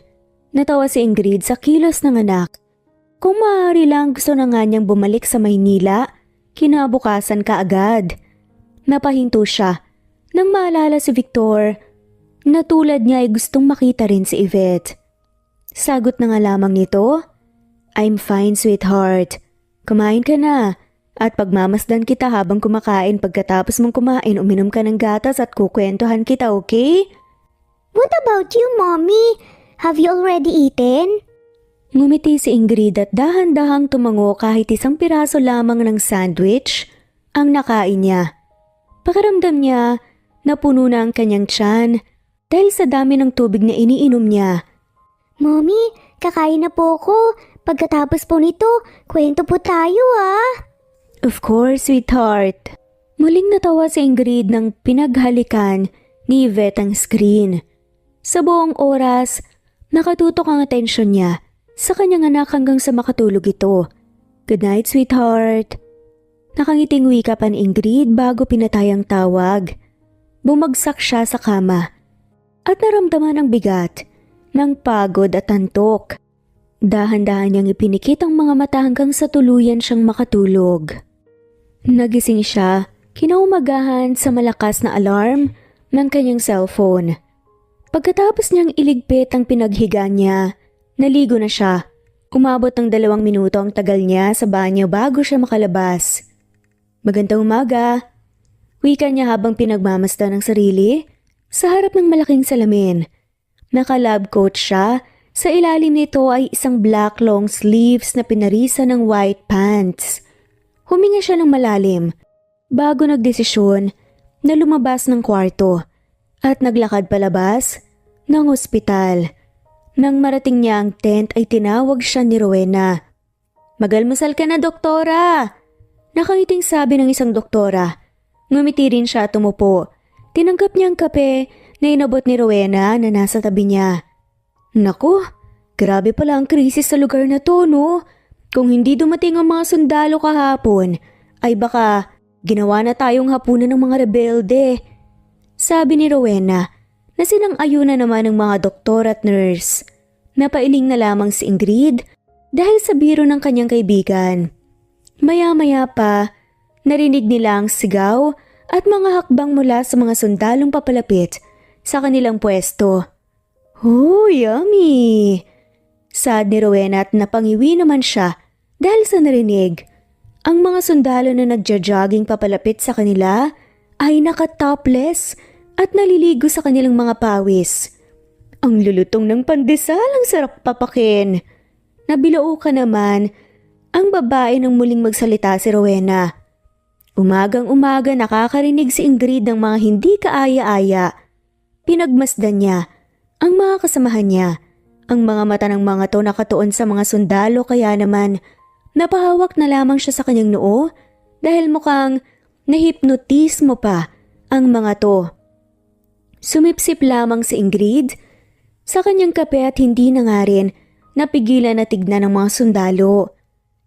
Natawa si Ingrid sa kilos ng anak. Kung maaari lang gusto na nga niyang bumalik sa Maynila, kinabukasan kaagad. Napahinto siya nang maalala si Victor na tulad niya ay gustong makita rin si Yvette. Sagot na nga lamang nito, I'm fine, sweetheart. Kumain ka na at pagmamasdan kita habang kumakain. Pagkatapos mong kumain, uminom ka ng gatas at kukwentuhan kita, okay? What about you, Mommy? Have you already eaten? Ngumiti si Ingrid at dahan-dahang tumango kahit isang piraso lamang ng sandwich ang nakain niya. Pakiramdam niya na puno na ang kanyang tiyan dahil sa dami ng tubig na iniinom niya. Mommy, kakain na po ako. Pagkatapos po nito, kwento po tayo ah. Of course, sweetheart. Muling natawa si Ingrid nang pinaghalikan ni Yvette ang screen. Sa buong oras, nakatutok ang atensyon niya sa kanyang anak hanggang sa makatulog ito. Good night, sweetheart. Nakangiting wika pa ni Ingrid bago pinatay ang tawag. Bumagsak siya sa kama at naramdaman ang bigat ng pagod at antok. Dahan-dahan niyang ipinikit ang mga mata hanggang sa tuluyan siyang makatulog. Nagising siya kinaumagahan sa malakas na alarm ng kanyang cellphone. Pagkatapos niyang iligpit ang pinaghiga niya, naligo na siya. Umabot ng 2 minuto ang tagal niya sa banyo bago siya makalabas. Magandang umaga. Wika niya habang pinagmamasdan ng sarili sa harap ng malaking salamin. Naka-lab coat siya. Sa ilalim nito ay isang black long sleeves na pinarisa ng white pants. Huminga siya ng malalim bago nagdesisyon na lumabas ng kwarto at naglakad palabas ng ospital. Nang marating niya ang tent ay tinawag siya ni Rowena. Magalmusal ka na, doktora! Nakangiting sabi ng isang doktora. Ngumiti rin siya at tumupo. Tinanggap niya ang kape na inabot ni Rowena na nasa tabi niya. Naku, grabe pala ang krisis sa lugar na to, no? Kung hindi dumating ang mga sundalo kahapon, ay baka ginawa na tayong hapunan ng mga rebelde. Sabi ni Rowena na sinang-ayunan naman ng mga doktor at nurse. Napailing na lamang si Ingrid dahil sa biro ng kanyang kaibigan. Maya-maya pa, narinig nila ang sigaw at mga hakbang mula sa mga sundalong papalapit sa kanilang pwesto. Oh, yummy! Sad ni Rowena at napangiwi naman siya dahil sa narinig. Ang mga sundalo na nagja-jogging papalapit sa kanila ay naka-topless at naliligo sa kanilang mga pawis. Ang lulutong ng pandesal, ang sarap papakin. Nabilao ka naman ang babae nang muling magsalita si Rowena. Umagang-umaga nakakarinig si Ingrid ng mga hindi kaaya-aya. Pinagmasdan niya ang mga kasamahan niya. Ang mga mata ng mga to nakatuon sa mga sundalo kaya naman napahawak na lamang siya sa kanyang noo dahil mukhang nahipnotismo pa ang mga to. Sumipsip lamang si Ingrid sa kanyang kape at hindi na nga rin napigilan na tignan ng mga sundalo.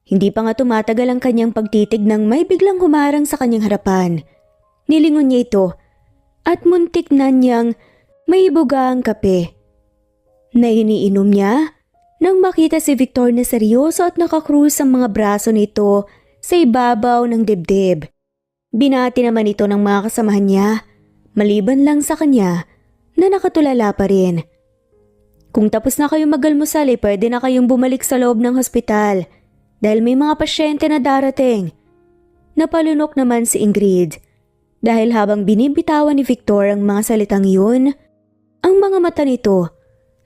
Hindi pa nga tumatagal ang kanyang pagtitig nang may biglang humarang sa kanyang harapan. Nilingon niya ito at muntik na niyang may buga ang kape na iniinom niya nang makita si Victor na seryoso at nakakrus ang mga braso nito sa ibabaw ng dibdib. Binati naman ito ng mga kasamahan niya, maliban lang sa kanya na nakatulala pa rin. Kung tapos na kayong magalmusal pwede na kayong bumalik sa loob ng hospital dahil may mga pasyente na darating. Napalunok naman si Ingrid dahil habang binibitawan ni Victor ang mga salitang yun, ang mga mata nito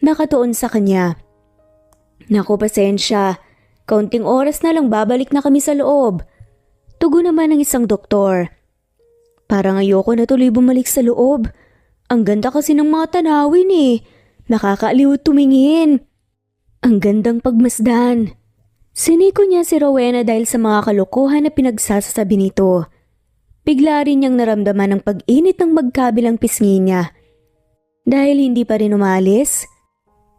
nakatuon sa kanya. Naku, pasensya. Kaunting oras na lang babalik na kami sa loob. Tugon naman ng isang doktor. Parang ayoko na tuloy bumalik sa loob. Ang ganda kasi ng mga tanawin Nakakaaliw tumingin. Ang gandang pagmasdan. Siniko niya si Rowena dahil sa mga kalokohan na pinagsasasabi nito. Bigla rin niyang naramdaman ang pag-init ng magkabilang pisngi niya. Dahil hindi pa rin umalis,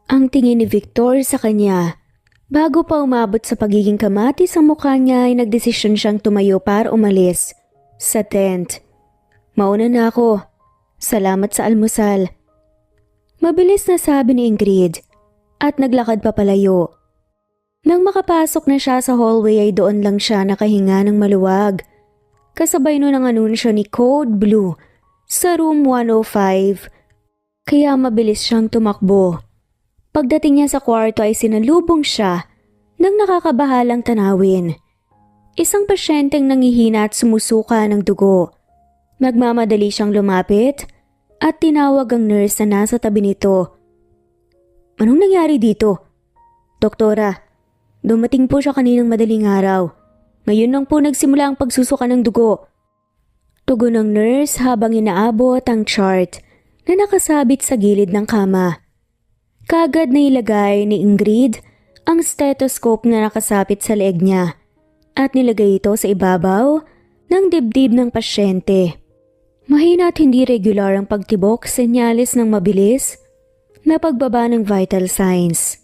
ang tingin ni Victor sa kanya. Bago pa umabot sa pagiging kamatis ang mukha niya ay nagdesisyon siyang tumayo para umalis sa tent. Mauna na ako. Salamat sa almusal. Mabilis na sabi ni Ingrid at naglakad pa palayo. Nang makapasok na siya sa hallway ay doon lang siya nakahinga ng maluwag. Kasabay nun ang anunsyo ni Code Blue sa room 105. Kaya mabilis siyang tumakbo. Pagdating niya sa kwarto ay sinalubong siya ng nakakabahalang tanawin. Isang pasyenteng nangihina at sumusuka ng dugo. Nagmamadali siyang lumapit at tinawag ang nurse na nasa tabi nito. Anong nangyari dito? Doktora, dumating po siya kaninang madaling araw. Ngayon lang po nagsimula ang pagsusuka ng dugo. Tugon ng nurse habang inaabot ang chart na nakasabit sa gilid ng kama. Kagad na ilagay ni Ingrid ang stethoscope na nakasapit sa leeg niya at nilagay ito sa ibabaw ng dibdib ng pasyente. Mahina at hindi regular ang pagtibok, senyales ng mabilis na pagbaba ng vital signs.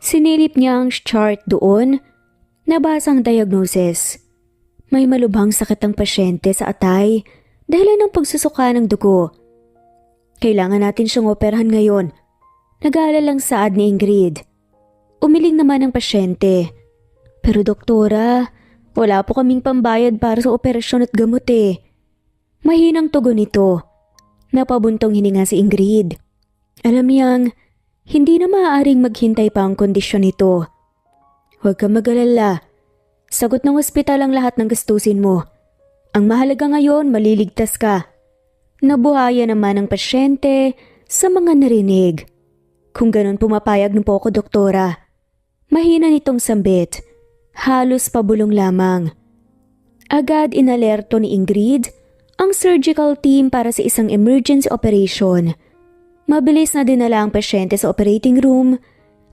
Sinilip niya ang chart doon, nabasa ang diagnosis. May malubhang sakit ang pasyente sa atay dahil ng pagsusuka ng dugo. Kailangan natin siyang operahan ngayon. Nag-aalalang saad ni Ingrid. Umiling naman ang pasyente. Pero doktora, wala po kaming pambayad para sa operasyon at gamot Mahinang tugon nito. Napabuntong hininga si Ingrid. Alam niyang, hindi na maaaring maghintay pa ang kondisyon nito. Huwag kang mag-alala. Sagot ng ospital ang lahat ng gastusin mo. Ang mahalaga ngayon, maliligtas ka. Nabuhaya naman ang pasyente sa mga narinig. Kung ganun pumapayag na po ako, doktora. Mahina nitong sambit. Halos pabulong lamang. Agad inalerto ni Ingrid ang surgical team para sa isang emergency operation. Mabilis na dinala ang pasyente sa operating room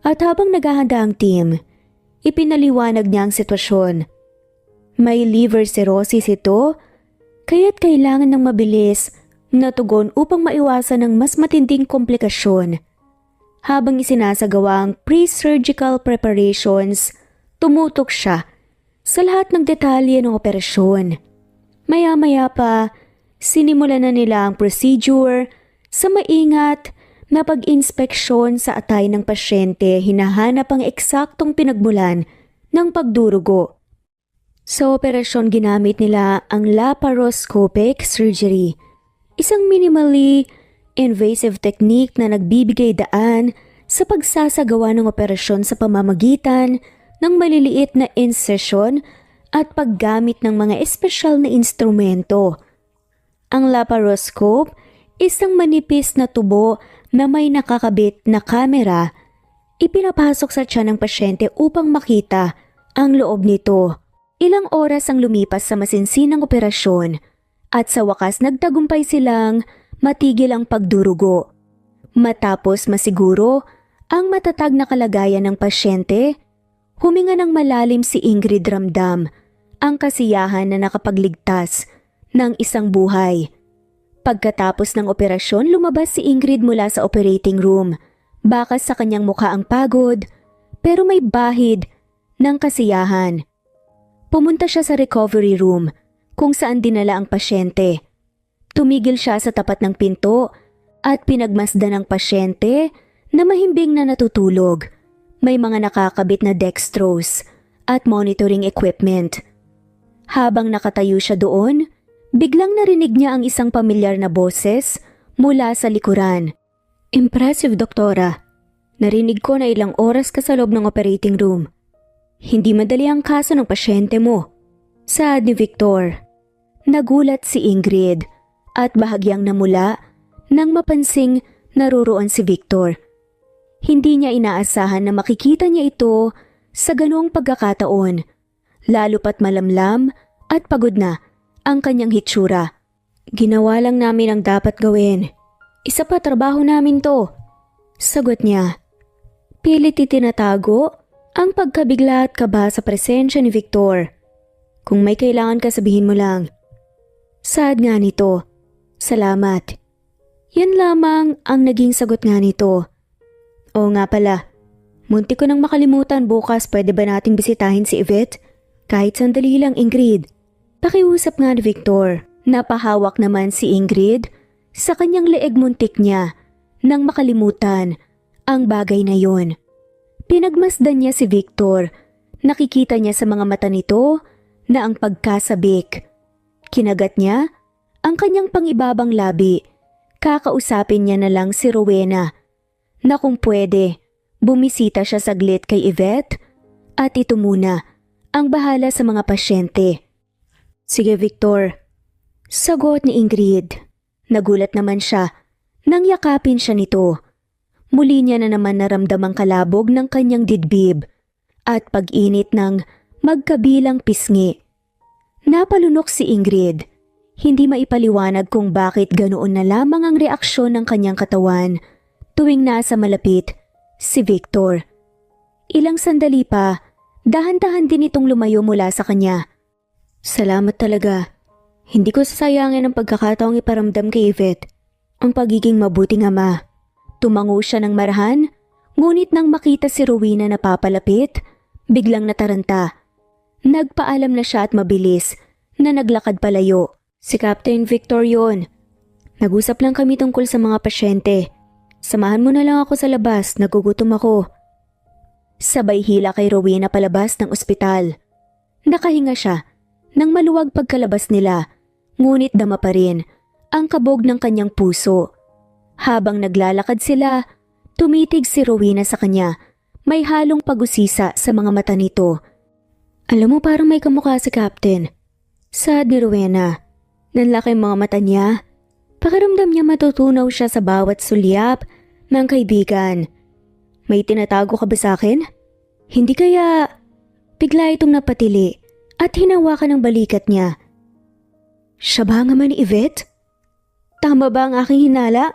at habang naghahanda ang team, ipinaliwanag niya ang sitwasyon. May liver cirrhosis ito, kaya't kailangan ng mabilis na tugon upang maiwasan ang mas matinding komplikasyon. Habang isinasagawa ang pre-surgical preparations, tumutok siya sa lahat ng detalye ng operasyon. Maya-maya pa, sinimulan na nila ang procedure sa maingat na pag-inspeksyon sa atay ng pasyente, hinahanap ang eksaktong pinagmulan ng pagdurugo. Sa operasyon ginamit nila ang laparoscopic surgery, isang minimally invasive technique na nagbibigay daan sa pagsasagawa ng operasyon sa pamamagitan ng maliliit na incision at paggamit ng mga espesyal na instrumento. Ang laparoscope, isang manipis na tubo na may nakakabit na kamera, ipinapasok sa tiyan ng pasyente upang makita ang loob nito. Ilang oras ang lumipas sa masinsinang operasyon at sa wakas nagtagumpay silang matigil ang pagdurugo. Matapos masiguro ang matatag na kalagayan ng pasyente, huminga ng malalim si Ingrid, ramdam ang kasiyahan na nakapagligtas ng isang buhay. Pagkatapos ng operasyon, lumabas si Ingrid mula sa operating room. Bakas sa kanyang mukha ang pagod pero may bahid ng kasiyahan. Pumunta siya sa recovery room kung saan dinala ang pasyente. Tumigil siya sa tapat ng pinto at pinagmasdan ng pasyente na mahimbing na natutulog. May mga nakakabit na dextrose at monitoring equipment. Habang nakatayo siya doon, biglang narinig niya ang isang pamilyar na boses mula sa likuran. "Impressive, doktora. Narinig ko na ilang oras ka sa loob ng operating room. Hindi madali ang kaso ng pasyente mo." Saad ni Victor. Nagulat si Ingrid at bahagyang namula nang mapansing naruroon si Victor. Hindi niya inaasahan na makikita niya ito sa ganoong pagkakataon, lalo pat malamlam at pagod na ang kanyang hitsura. "Ginawa lang namin ang dapat gawin. Isa pa trabaho namin to," sagot niya. Pilit itinatago ang pagkabigla at kaba sa presensya ni Victor. "Kung may kailangan ka, sabihin mo lang." Saad nga nito. "Salamat." Yan lamang ang naging sagot nga nito. "Oo nga pala, munti ko nang makalimutan, bukas pwede ba nating bisitahin si Yvette? Kahit sandali lang, Ingrid." Pakiusap nga ni Victor. Napahawak naman si Ingrid sa kanyang leeg, muntik niya nang makalimutan ang bagay na yon. Pinagmasdan niya si Victor. Nakikita niya sa mga mata nito na ang pagkasabik. Kinagat niya ang kanyang pangibabang labi. Kakausapin niya na lang si Rowena na kung pwede, bumisita siya saglit kay Yvette at ito muna ang bahala sa mga pasyente. "Sige, Victor," sagot ni Ingrid. Nagulat naman siya nang yakapin siya nito. Muli niya na naman naramdamang kalabog ng kanyang dibdib at pag-init ng magkabilang pisngi. Napalunok si Ingrid. Hindi maipaliwanag kung bakit ganoon na lamang ang reaksyon ng kanyang katawan tuwing nasa malapit si Victor. Ilang sandali pa, dahan-dahan din itong lumayo mula sa kanya. "Salamat talaga. Hindi ko sasayangin ang pagkakataong iparamdam kay Yvette ang pagiging mabuting ama." Tumango siya ng marahan, ngunit nang makita si Rowena na papalapit, biglang nataranta. Nagpaalam na siya at mabilis na naglakad palayo. "Si Captain Victor yun. Nag-usap lang kami tungkol sa mga pasyente. Samahan mo na lang ako sa labas, nagugutom ako." Sabay hila kay Rowena palabas ng ospital. Nakahinga siya nang maluwag pagkalabas nila, ngunit dama pa rin ang kabog ng kanyang puso. Habang naglalakad sila, tumitig si Rowena sa kanya. May halong pag-usisa sa mga mata nito. "Alam mo, parang may kamukha si Captain," saad ni Rowena. Nanlaki ang mga mata niya. Pakiramdam niya matutunaw siya sa bawat sulyap ng kaibigan. "May tinatago ka ba sa akin? Hindi kaya..." Bigla itong napatili at hinawakan ng balikat niya. "Siya ba ang ama ni Yvette? Tama ba ang aking hinala?"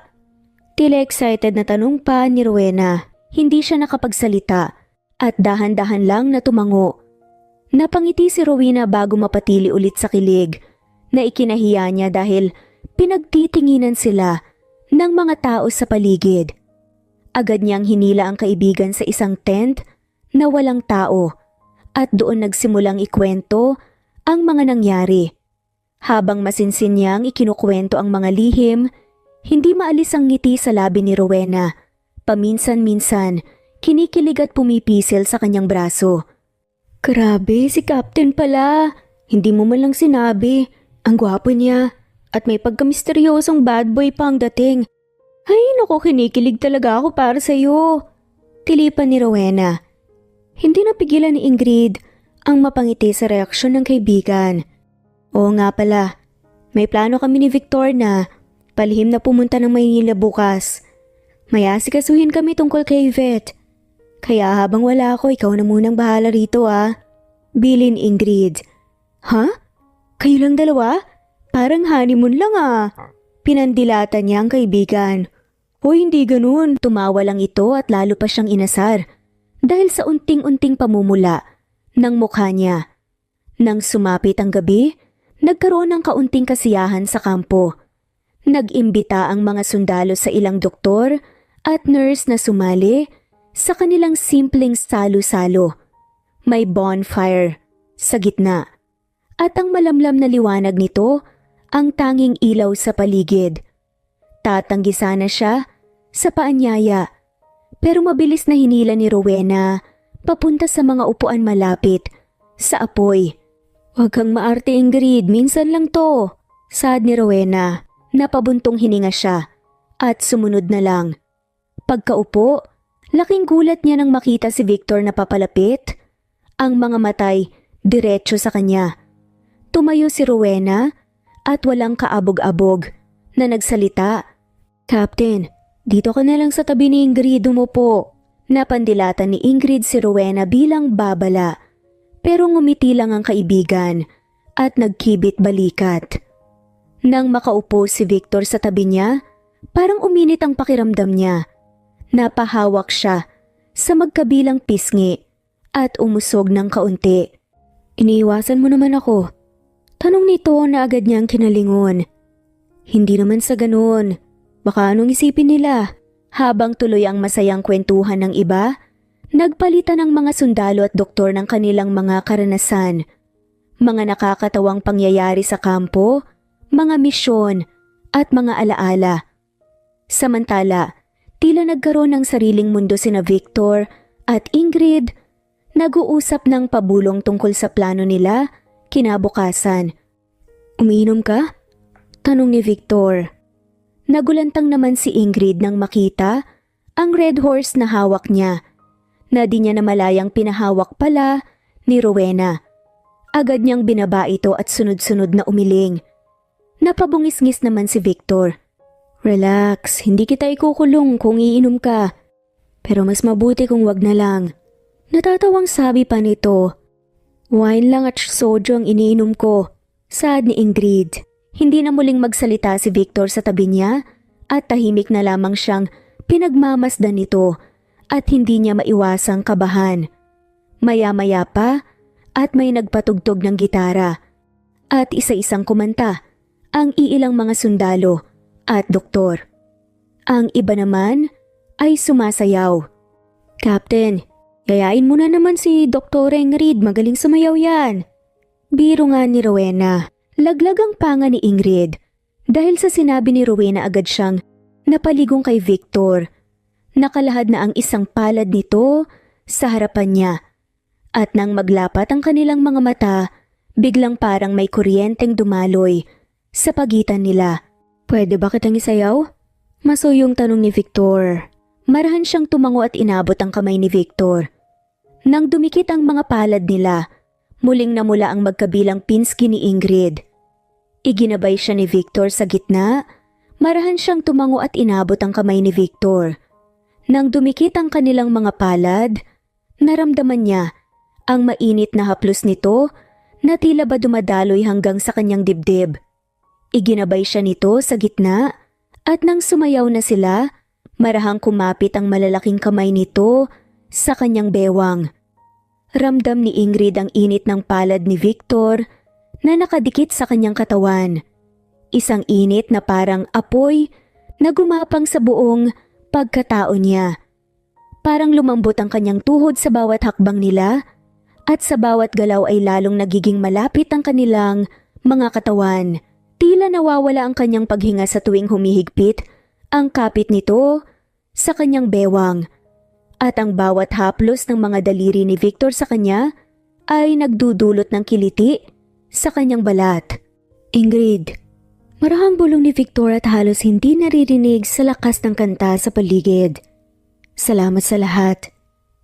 Tila excited na tanong pa ni Rowena. Hindi siya nakapagsalita at dahan-dahan lang na tumango. Napangiti si Rowena bago mapatili ulit sa kilig na ikinahiya niya dahil pinagtitinginan sila ng mga tao sa paligid. Agad niyang hinila ang kaibigan sa isang tent na walang tao at doon nagsimulang ikwento ang mga nangyari. Habang masinsin niyang ikinukwento ang mga lihim, hindi maalis ang ngiti sa labi ni Rowena. Paminsan-minsan, kinikilig at pumipisil sa kanyang braso. "Grabe, si Captain pala. Hindi mo man lang sinabi. Ang gwapo niya at may pagkamisteryosong bad boy pa ang dating. Ay naku, kinikilig talaga ako para sa'yo." Tilipan ni Rowena. Hindi napigilan ni Ingrid ang mapangiti sa reaksyon ng kaibigan. "Oo nga pala, may plano kami ni Victor na palihim na pumunta ng Maynila bukas. May asikasuhin kami tungkol kay Yvette. Kaya habang wala ako, ikaw na munang bahala rito bilin Ingrid. "Ha? Kayo lang dalawa? Parang honeymoon lang Pinandilatan niya ang kaibigan. "Hoy, hindi ganun." Tumawa lang ito at lalo pa siyang inasar dahil sa unting-unting pamumula ng mukha niya. Nang sumapit ang gabi, nagkaroon ng kaunting kasiyahan sa kampo. Nag-imbita ang mga sundalo sa ilang doktor at nurse na sumali sa kanilang simpleng salo-salo. May bonfire sa gitna at ang malamlam na liwanag nito ang tanging ilaw sa paligid. Tatanggi sana siya sa paanyaya pero mabilis na hinila ni Rowena papunta sa mga upuan malapit sa apoy. "Huwag kang maarte, Ingrid, minsan lang to," saad ni Rowena. Napabuntong hininga siya at sumunod na lang. Pagkaupo, laking gulat niya nang makita si Victor na papalapit, ang mga matay diretso sa kanya. Tumayo si Rowena at walang kaabog-abog na nagsalita. "Captain, dito ka na lang sa tabi ni Ingrid, umupo." Napandilatan ni Ingrid si Rowena bilang babala, pero ngumiti lang ang kaibigan at nagkibit balikat. Nang makaupo si Victor sa tabi niya, parang uminit ang pakiramdam niya. Napahawak siya sa magkabilang pisngi at umusog ng kaunti. "Iniiwasan mo naman ako." Tanong nito na agad niyang kinalingon. "Hindi naman sa ganoon. Baka anong isipin nila?" Habang tuloy ang masayang kwentuhan ng iba, nagpalitan ng mga sundalo at doktor ng kanilang mga karanasan. Mga nakakatawang pangyayari sa kampo, mga misyon at mga alaala. Samantala, tila nagkaroon ng sariling mundo sina Victor at Ingrid, nag-uusap ng pabulong tungkol sa plano nila kinabukasan. "Umiinom ka?" tanong ni Victor. Nagulantang naman si Ingrid nang makita ang red horse na hawak niya, na di niya namalayang pinahawak pala ni Rowena. Agad niyang binaba ito at sunod-sunod na umiling. Napabungis-ngis naman si Victor. "Relax, hindi kita ikukulong kung iinom ka. Pero mas mabuti kung wag na lang." Natatawang sabi pa nito. "Wine lang at soju ang iniinom ko," saad ni Ingrid. Hindi na muling magsalita si Victor sa tabi niya at tahimik na lamang siyang pinagmamasdan nito at hindi niya maiwasang kabahan. Maya-maya pa at may nagpatugtog ng gitara at isa-isang kumanta ang iilang mga sundalo at doktor. Ang iba naman ay sumasayaw. "Captain, yayain mo na naman si Dr. Ingrid, magaling sumayaw yan." Biro nga ni Rowena. Laglag ang panga ni Ingrid dahil sa sinabi ni Rowena agad siyang napaligong kay Victor. Nakalahad na ang isang palad nito sa harapan niya at nang maglapat ang kanilang mga mata, biglang parang may kuryenteng dumaloy sa pagitan nila. "Pwede ba kitang isayaw?" Masuyong tanong ni Victor. Marahan siyang tumango at inabot ang kamay ni Victor. Nang dumikit ang mga palad nila, muling namula ang magkabilang pinski ni Ingrid. Iginabay siya ni Victor sa gitna, marahan siyang tumango at inabot ang kamay ni Victor. Nang dumikit ang kanilang mga palad, naramdaman niya ang mainit na haplos nito na tila ba dumadaloy hanggang sa kanyang dibdib. Iginabay siya nito sa gitna at nang sumayaw na sila, marahang kumapit ang malalaking kamay nito sa kanyang bewang. Ramdam ni Ingrid ang init ng palad ni Victor na nakadikit sa kanyang katawan. Isang init na parang apoy na gumapang sa buong pagkatao niya. Parang lumambot ang kanyang tuhod sa bawat hakbang nila at sa bawat galaw ay lalong nagiging malapit ang kanilang mga katawan. Tila nawawala ang kanyang paghinga sa tuwing humihigpit ang kapit nito sa kanyang bewang. At ang bawat haplos ng mga daliri ni Victor sa kanya ay nagdudulot ng kiliti sa kanyang balat. "Ingrid." Marahang bulong ni Victor at halos hindi naririnig sa lakas ng kanta sa paligid. "Salamat sa lahat."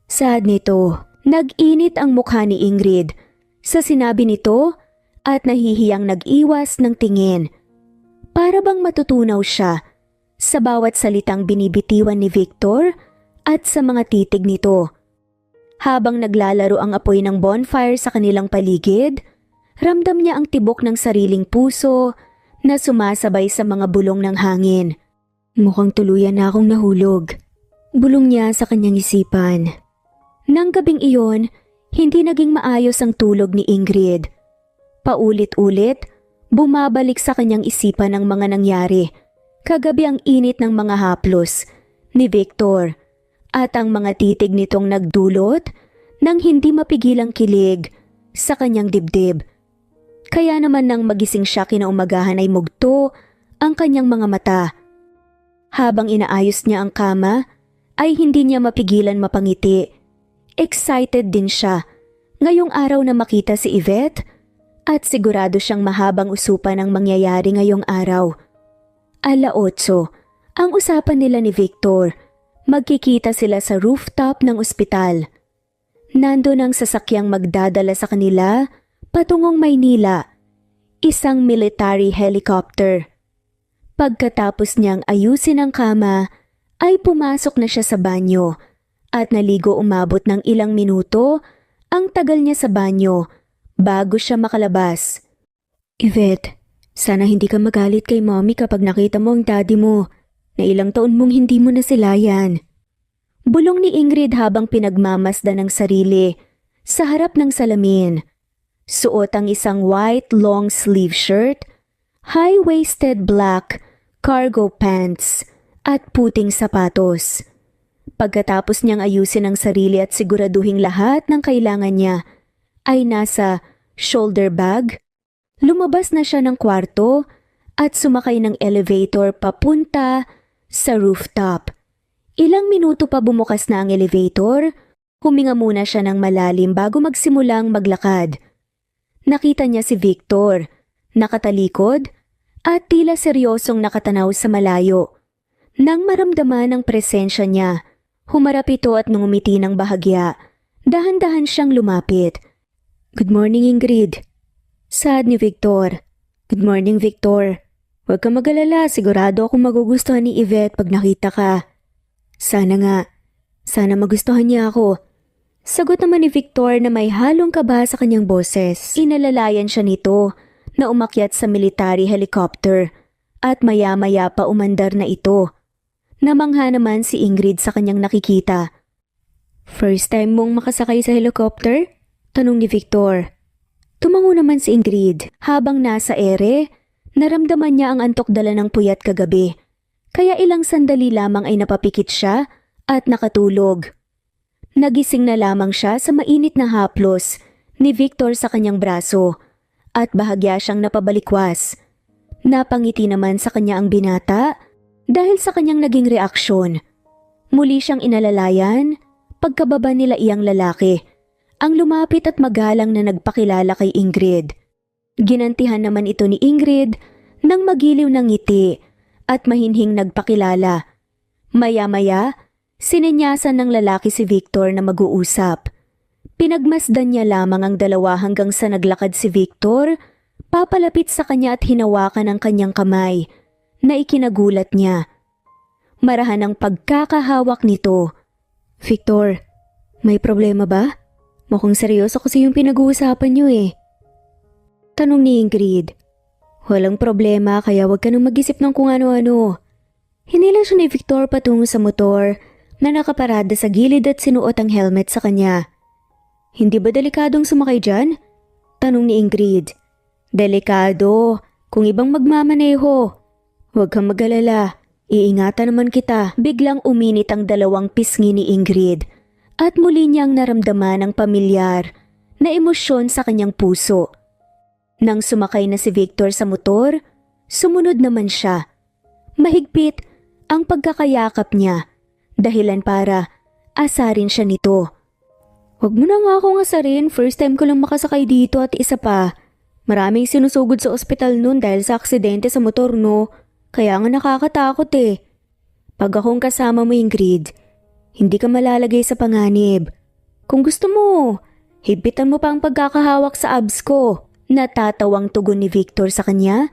Saad nito. Nag-init ang mukha ni Ingrid sa sinabi nito at nahihiyang nag-iwas ng tingin. Para bang matutunaw siya sa bawat salitang binibitiwan ni Victor at sa mga titig nito. Habang naglalaro ang apoy ng bonfire sa kanilang paligid, ramdam niya ang tibok ng sariling puso na sumasabay sa mga bulong ng hangin. "Mukhang tuluyan na akong nahulog," bulong niya sa kanyang isipan. Nang gabing iyon, hindi naging maayos ang tulog ni Ingrid. Paulit-ulit, bumabalik sa kanyang isipan ang mga nangyari. Kagabi ang init ng mga haplos ni Victor at ang mga titig nitong nagdulot ng hindi mapigilang kilig sa kanyang dibdib. Kaya naman nang magising siya kinaumagahan ay mugto ang kanyang mga mata. Habang inaayos niya ang kama, ay hindi niya mapigilan mapangiti. Excited din siya ngayong araw na makita si Yvette at sigurado siyang mahabang usupan ang mangyayari ngayong araw. 8:00, ang usapan nila ni Victor. Magkikita sila sa rooftop ng ospital. Nandun ang sasakyang magdadala sa kanila patungong Maynila, isang military helicopter. Pagkatapos niyang ayusin ang kama, ay pumasok na siya sa banyo at naligo umabot ng ilang minuto ang tagal niya sa banyo bago siya makalabas. Yvette, sana hindi ka magalit kay mommy kapag nakita mo ang daddy mo na ilang taon mong hindi mo na silayan. Bulong ni Ingrid habang pinagmamasdan ng sarili sa harap ng salamin. Suot ang isang white long sleeve shirt, high-waisted black cargo pants at puting sapatos. Pagkatapos niyang ayusin ang sarili at siguraduhing lahat ng kailangan niya ay nasa shoulder bag, lumabas na siya ng kwarto at sumakay ng elevator papunta sa rooftop. Ilang minuto pa bumukas na ang elevator, huminga muna siya ng malalim bago magsimulang maglakad. Nakita niya si Victor, nakatalikod at tila seryosong nakatanaw sa malayo. Nang maramdaman ang presensya niya, humarap ito at nangumiti ng bahagya. Dahan-dahan siyang lumapit. "Good morning, Ingrid." Saad ni Victor. "Good morning, Victor. Huwag ka mag-alala, sigurado akong magugustuhan ni Yvette pag nakita ka." "Sana nga. Sana magustuhan niya ako." Sagot naman ni Victor na may halong kaba sa kanyang boses. Inalalayan siya nito na umakyat sa military helicopter at maya-maya pa umandar na ito. Namangha naman si Ingrid sa kanyang nakikita. "First time mong makasakay sa helicopter?" tanong ni Victor. Tumango naman si Ingrid. Habang nasa ere, naramdaman niya ang antok dala ng puyat kagabi. Kaya ilang sandali lamang ay napapikit siya at nakatulog. Nagising na lamang siya sa mainit na haplos ni Victor sa kanyang braso at bahagya siyang napabalikwas. Napangiti naman sa kanya ang binata dahil sa kanyang naging reaksyon. Muli siyang inalalayan pagkababa nila iyang lalaki, ang lumapit at magalang na nagpakilala kay Ingrid. Ginantihan naman ito ni Ingrid nang magiliw ng ngiti at mahinhing nagpakilala. Maya-maya, sinenyasan ng lalaki si Victor na mag-uusap. Pinagmasdan niya lamang ang dalawa hanggang sa naglakad si Victor, papalapit sa kanya at hinawakan ang kanyang kamay na ikinagulat niya. Marahan ang pagkakahawak nito. "Victor, may problema ba? Mukhang seryoso kasi yung pinag-uusapan niyo eh." Tanong ni Ingrid. "Walang problema kaya wag ka nang mag-isip ng kung ano-ano." Hinila siya ni Victor patungo sa motor na nakaparada sa gilid at sinuot ang helmet sa kanya. "Hindi ba delikadong sumakay dyan?" tanong ni Ingrid. "Delikado kung ibang magmamaneho. Huwag kang mag-alala, iingatan naman kita." Biglang uminit ang dalawang pisngi ni Ingrid at muli niyang naramdaman ang pamilyar na emosyon sa kanyang puso. Nang sumakay na si Victor sa motor, sumunod naman siya. Mahigpit ang pagkakayakap niya, dahilan para asarin siya nito. "Huwag mo na nga akong asarin, first time ko lang makasakay dito at isa pa. Maraming sinusugod sa ospital noon dahil sa aksidente sa motor no, kaya nga nakakatakot eh. Pag akong kasama mo Ingrid, hindi ka malalagay sa panganib. Kung gusto mo, higpitan mo pa ang pagkakahawak sa abs ko." Natatawang tugon ni Victor sa kanya.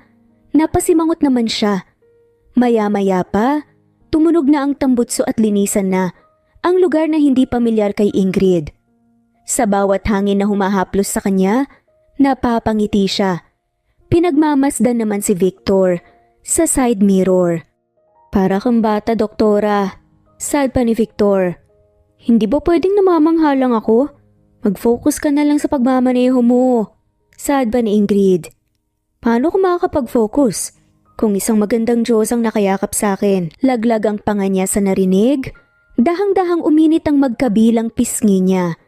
Napasimangot naman siya. Maya-maya pa, tumunog na ang tambutso at linisan na ang lugar na hindi pamilyar kay Ingrid. Sa bawat hangin na humahaplos sa kanya, napapangiti siya. Pinagmamasdan naman si Victor sa side mirror. "Para kang bata, doktora." Sad pa ni Victor. "Hindi ba pwedeng namamanghalang ako? Mag-focus ka na lang sa pagmamaneho mo." Sad ba ni Ingrid? "Paano ko makakapag-focus kung isang magandang Diyos ang nakayakap sa akin?" Laglag ang panga niya sa narinig Dahang-dahang uminit ang magkabilang pisngi niya.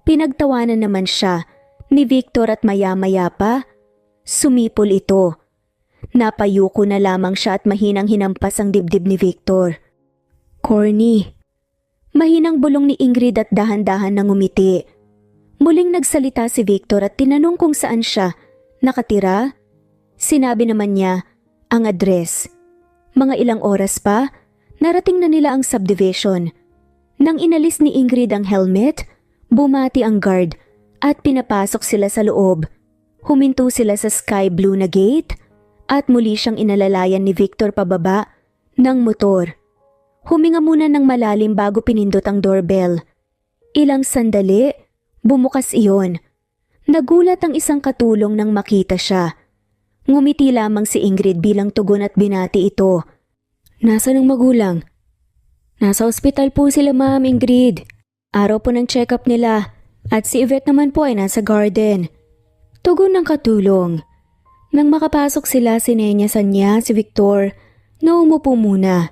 Pinagtawanan naman siya ni Victor at maya-maya pa, sumipol ito. Napayuko na lamang siya at mahinang hinampas ang dibdib ni Victor. Corny. Mahinang bulong ni Ingrid at dahan-dahan nang umiti. Muling nagsalita si Victor at tinanong kung saan siya nakatira. Sinabi naman niya ang address. Mga ilang oras pa, narating na nila ang subdivision. Nang inalis ni Ingrid ang helmet, bumati ang guard at pinapasok sila sa loob. Huminto sila sa sky blue na gate at muli siyang inalalayan ni Victor pababa ng motor. Huminga muna ng malalim bago pinindot ang doorbell. Ilang sandali, bumukas iyon. Nagulat ang isang katulong nang makita siya. Ngumiti lamang si Ingrid bilang tugon at binati ito. Nasaan ang magulang? Nasa ospital po sila, Ma'am Ingrid. Araw po ng check-up nila at si Yvette naman po ay nasa garden. Tugon ng katulong. Nang makapasok sila, sinenyasan niya si Victor na umupo muna.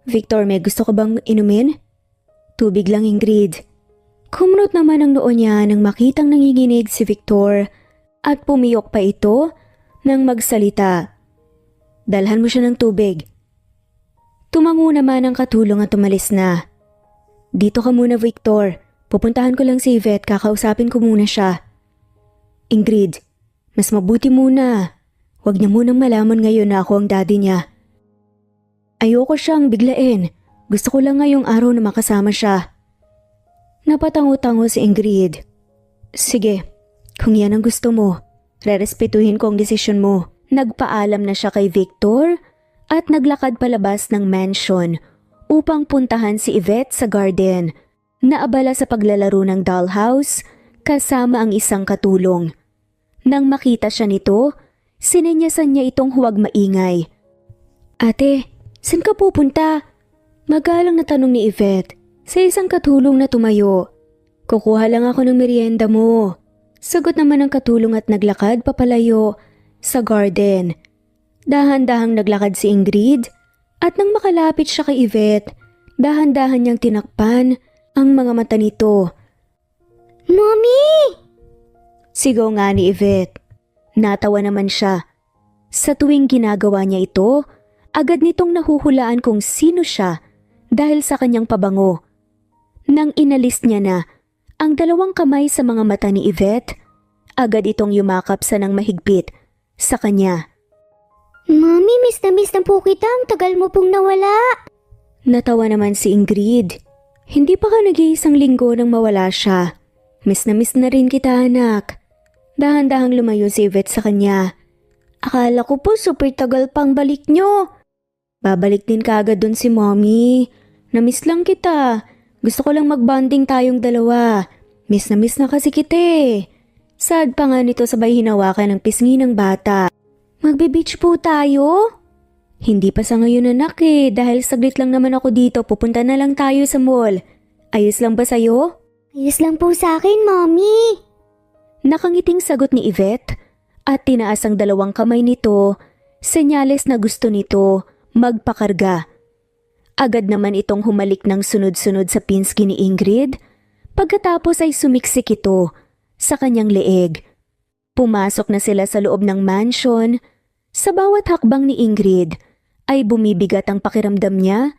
Victor, may gusto ka bang inumin? Tubig lang, Ingrid. Kumrot naman ang noo niya nang makitang nanginginig si Victor at pumiyok pa ito nang magsalita. Dalhan mo siya ng tubig. Tumango naman ang katulong at umalis na. Dito ka muna, Victor. Pupuntahan ko lang si Yvette, kakausapin ko muna siya. Ingrid, mas mabuti muna. Huwag niya munang malaman ngayon na ako ang daddy niya. Ayoko siyang biglain. Gusto ko lang ngayong araw na makasama siya. Napatango-tango si Ingrid. Sige, kung yan ang gusto mo, rerespetuhin ko ang desisyon mo. Nagpaalam na siya kay Victor at naglakad palabas ng mansion upang puntahan si Yvette sa garden. Naabala sa paglalaro ng dollhouse kasama ang isang katulong. Nang makita siya nito, sinenyasan niya itong huwag maingay. Ate, saan ka pupunta? Magalang na tanong ni Yvette sa isang katulong na tumayo. Kukuha lang ako ng merienda mo. Sagot naman ng katulong at naglakad papalayo sa garden. Dahan-dahang naglakad si Ingrid at nang makalapit siya kay Yvette, dahan-dahan niyang tinakpan ang mga mata nito. Mommy! Sigaw nga ni Yvette. Natawa naman siya. Sa tuwing ginagawa niya ito, agad nitong nahuhulaan kung sino siya dahil sa kanyang pabango. Nang inalis niya na ang dalawang kamay sa mga mata ni Yvette, agad itong yumakap sa nang mahigpit sa kanya. Mommy, miss na po kita. Ang tagal mo pong nawala. Natawa naman si Ingrid. Hindi pa ka nag-iisang linggo nang mawala siya. Miss na rin kita, anak. Dahan-dahang lumayo si Yvette sa kanya. Akala ko po super tagal pang balik nyo. Babalik din kaagad dun si Mommy. Namiss lang kita. Gusto ko lang magbonding tayong dalawa. Miss na kasi kita eh. Sad pa nga nito sabay hinawakan ng pisngi ng bata. Magbe-beach po tayo? Hindi pa sa ngayon anak eh, dahil saglit lang naman ako dito, pupunta na lang tayo sa mall. Ayos lang ba sa'yo? Ayos lang po sa akin, Mommy. Nakangiting sagot ni Yvette at tinaas ang dalawang kamay nito, senyales na gusto nito magpakarga. Agad naman itong humalik ng sunod-sunod sa pinski ni Ingrid, pagkatapos ay sumiksik ito sa kanyang leeg. Pumasok na sila sa loob ng mansion. Sa bawat hakbang ni Ingrid ay bumibigat ang pakiramdam niya.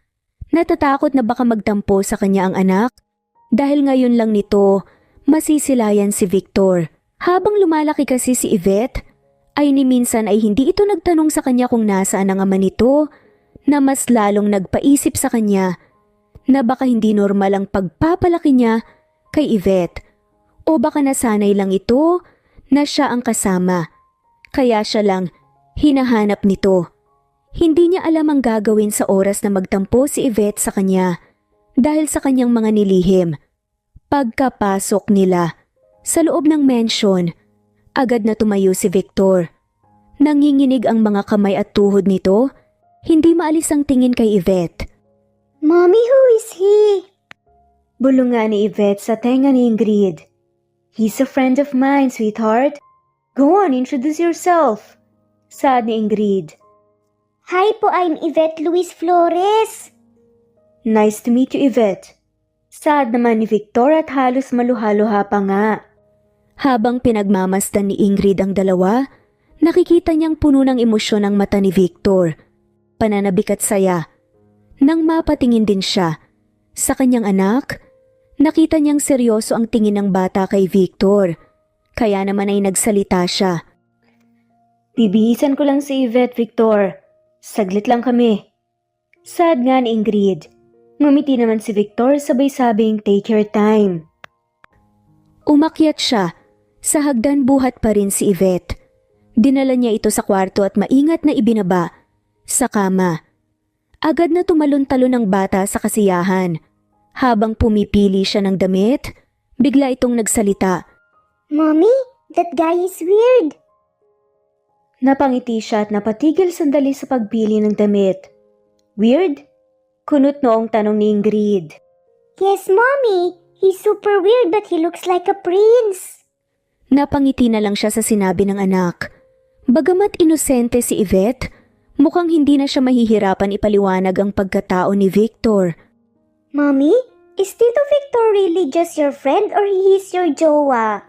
Natatakot na baka magtampo sa kanya ang anak dahil ngayon lang nito masisilayan si Victor. Habang lumalaki kasi si Yvette, ay ni minsan ay hindi ito nagtanong sa kanya kung nasaan ang ama nito, na mas lalong nagpaisip sa kanya na baka hindi normal ang pagpapalaki niya kay Yvette. O baka nasanay lang ito na siya ang kasama, kaya siya lang hinahanap nito. Hindi niya alam ang gagawin sa oras na magtampo si Yvette sa kanya dahil sa kanyang mga nilihim. Pagkapasok nila sa loob ng mansion, agad na tumayo si Victor. Nanginginig ang mga kamay at tuhod nito, hindi maalis ang tingin kay Yvette. Mommy, who is he? Bulong nga ni Yvette sa tenga ni Ingrid. He's a friend of mine, sweetheart. Go on, introduce yourself. Saad ni Ingrid. Hi po, I'm Yvette Luis Flores. Nice to meet you, Yvette. Sad naman ni Victor at halos maluha-luha pa nga. Habang pinagmamasdan ni Ingrid ang dalawa, nakikita niyang puno ng emosyon ang mata ni Victor. Pananabik at saya. Nang mapatingin din siya sa kanyang anak, nakita niyang seryoso ang tingin ng bata kay Victor. Kaya naman ay nagsalita siya. Bibihisan ko lang si Yvette, Victor. Saglit lang kami. Sad nga ni Ingrid. Ngumiti naman si Victor sabay sabing take your time. Umakyat siya. Sa hagdan buhat pa rin si Yvette. Dinala niya ito sa kwarto at maingat na ibinaba sa kama. Agad na tumalon-talon ang bata sa kasiyahan. Habang pumipili siya ng damit, bigla itong nagsalita. Mommy, that guy is weird. Napangiti siya at napatigil sandali sa pagpili ng damit. Weird? Kunot noong tanong ni Ingrid. Yes, Mommy. He's super weird but he looks like a prince. Napangiti na lang siya sa sinabi ng anak. Bagamat inosente si Yvette, mukhang hindi na siya mahihirapan ipaliwanag ang pagkatao ni Victor. Mommy, is Tito Victor really just your friend or he is your jowa?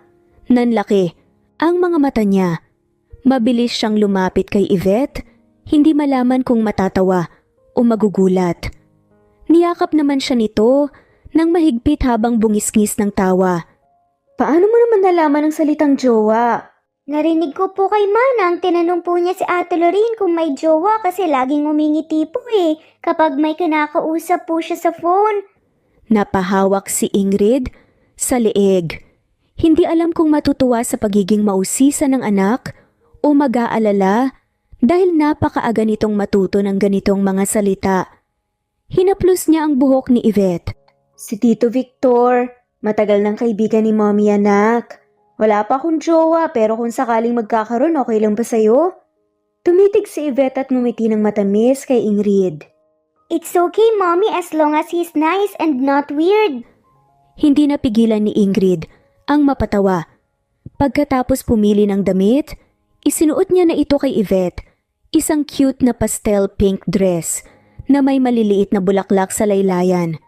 Nanlaki ang mga mata niya. Mabilis siyang lumapit kay Yvette, hindi malaman kung matatawa o magugulat. Niyakap naman siya nito nang mahigpit habang bungisngis ng tawa. Paano mo naman nalaman ang salitang jowa? Narinig ko po kay Manang, tinanong po niya si Ate Lorraine kung may jowa kasi laging umingiti po kapag may kinakausap po siya sa phone. Napahawak si Ingrid sa leeg. Hindi alam kung matutuwa sa pagiging mausisa ng anak o mag-aalala dahil napakaaga nitong matuto ng ganitong mga salita. Hinaplos niya ang buhok ni Yvette. Si Tito Victor, matagal ng kaibigan ni Mommy anak. Wala pa akong jowa pero kung sakaling magkakaroon okay lang ba sa'yo? Tumitig si Yvette at ngumiti ng matamis kay Ingrid. It's okay, Mommy, as long as he's nice and not weird. Hindi napigilan ni Ingrid ang mapatawa. Pagkatapos pumili ng damit, isinuot niya na ito kay Yvette, isang cute na pastel pink dress na may maliliit na bulaklak sa laylayan.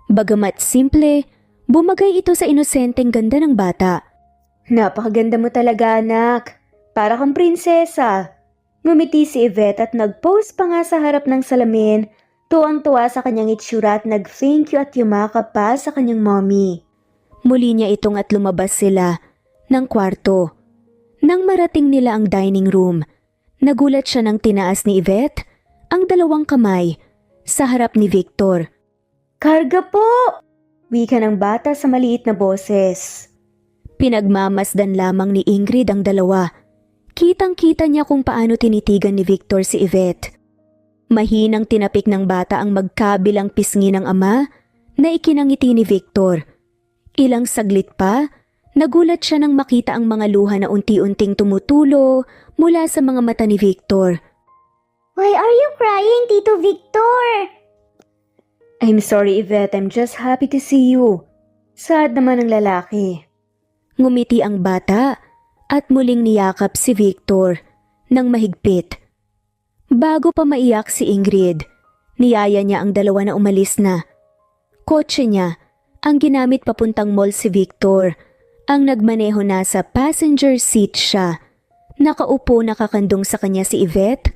Bagamat simple, bumagay ito sa inosenteng ganda ng bata. Napakaganda mo talaga anak, para kang prinsesa. Ngumiti si Yvette at nag-pose pa nga sa harap ng salamin, tuwang-tuwa sa kanyang itsura at nag-thank you at yumakap pa sa kanyang mommy. Muli niya itong at lumabas sila ng kwarto. Nang marating nila ang dining room, nagulat siya nang tinaas ni Yvette ang dalawang kamay sa harap ni Victor. Karga po! Wika ng bata sa maliit na boses. Pinagmamasdan lamang ni Ingrid ang dalawa. Kitang-kita niya kung paano tinitigan ni Victor si Yvette. Mahinang tinapik ng bata ang magkabilang pisngi ng ama na ikinangiti ni Victor. Ilang saglit pa, nagulat siya nang makita ang mga luha na unti-unting tumutulo mula sa mga mata ni Victor. Why are you crying, Tito Victor? I'm sorry, Yvette. I'm just happy to see you. Sad naman ang lalaki. Ngumiti ang bata at muling niyakap si Victor nang mahigpit. Bago pa maiyak si Ingrid, niyaya niya ang dalawa na umalis na. Kotse niya ang ginamit papuntang mall si Victor. Ang nagmaneho na sa passenger seat siya. Nakaupo nakakandong sa kanya si Yvette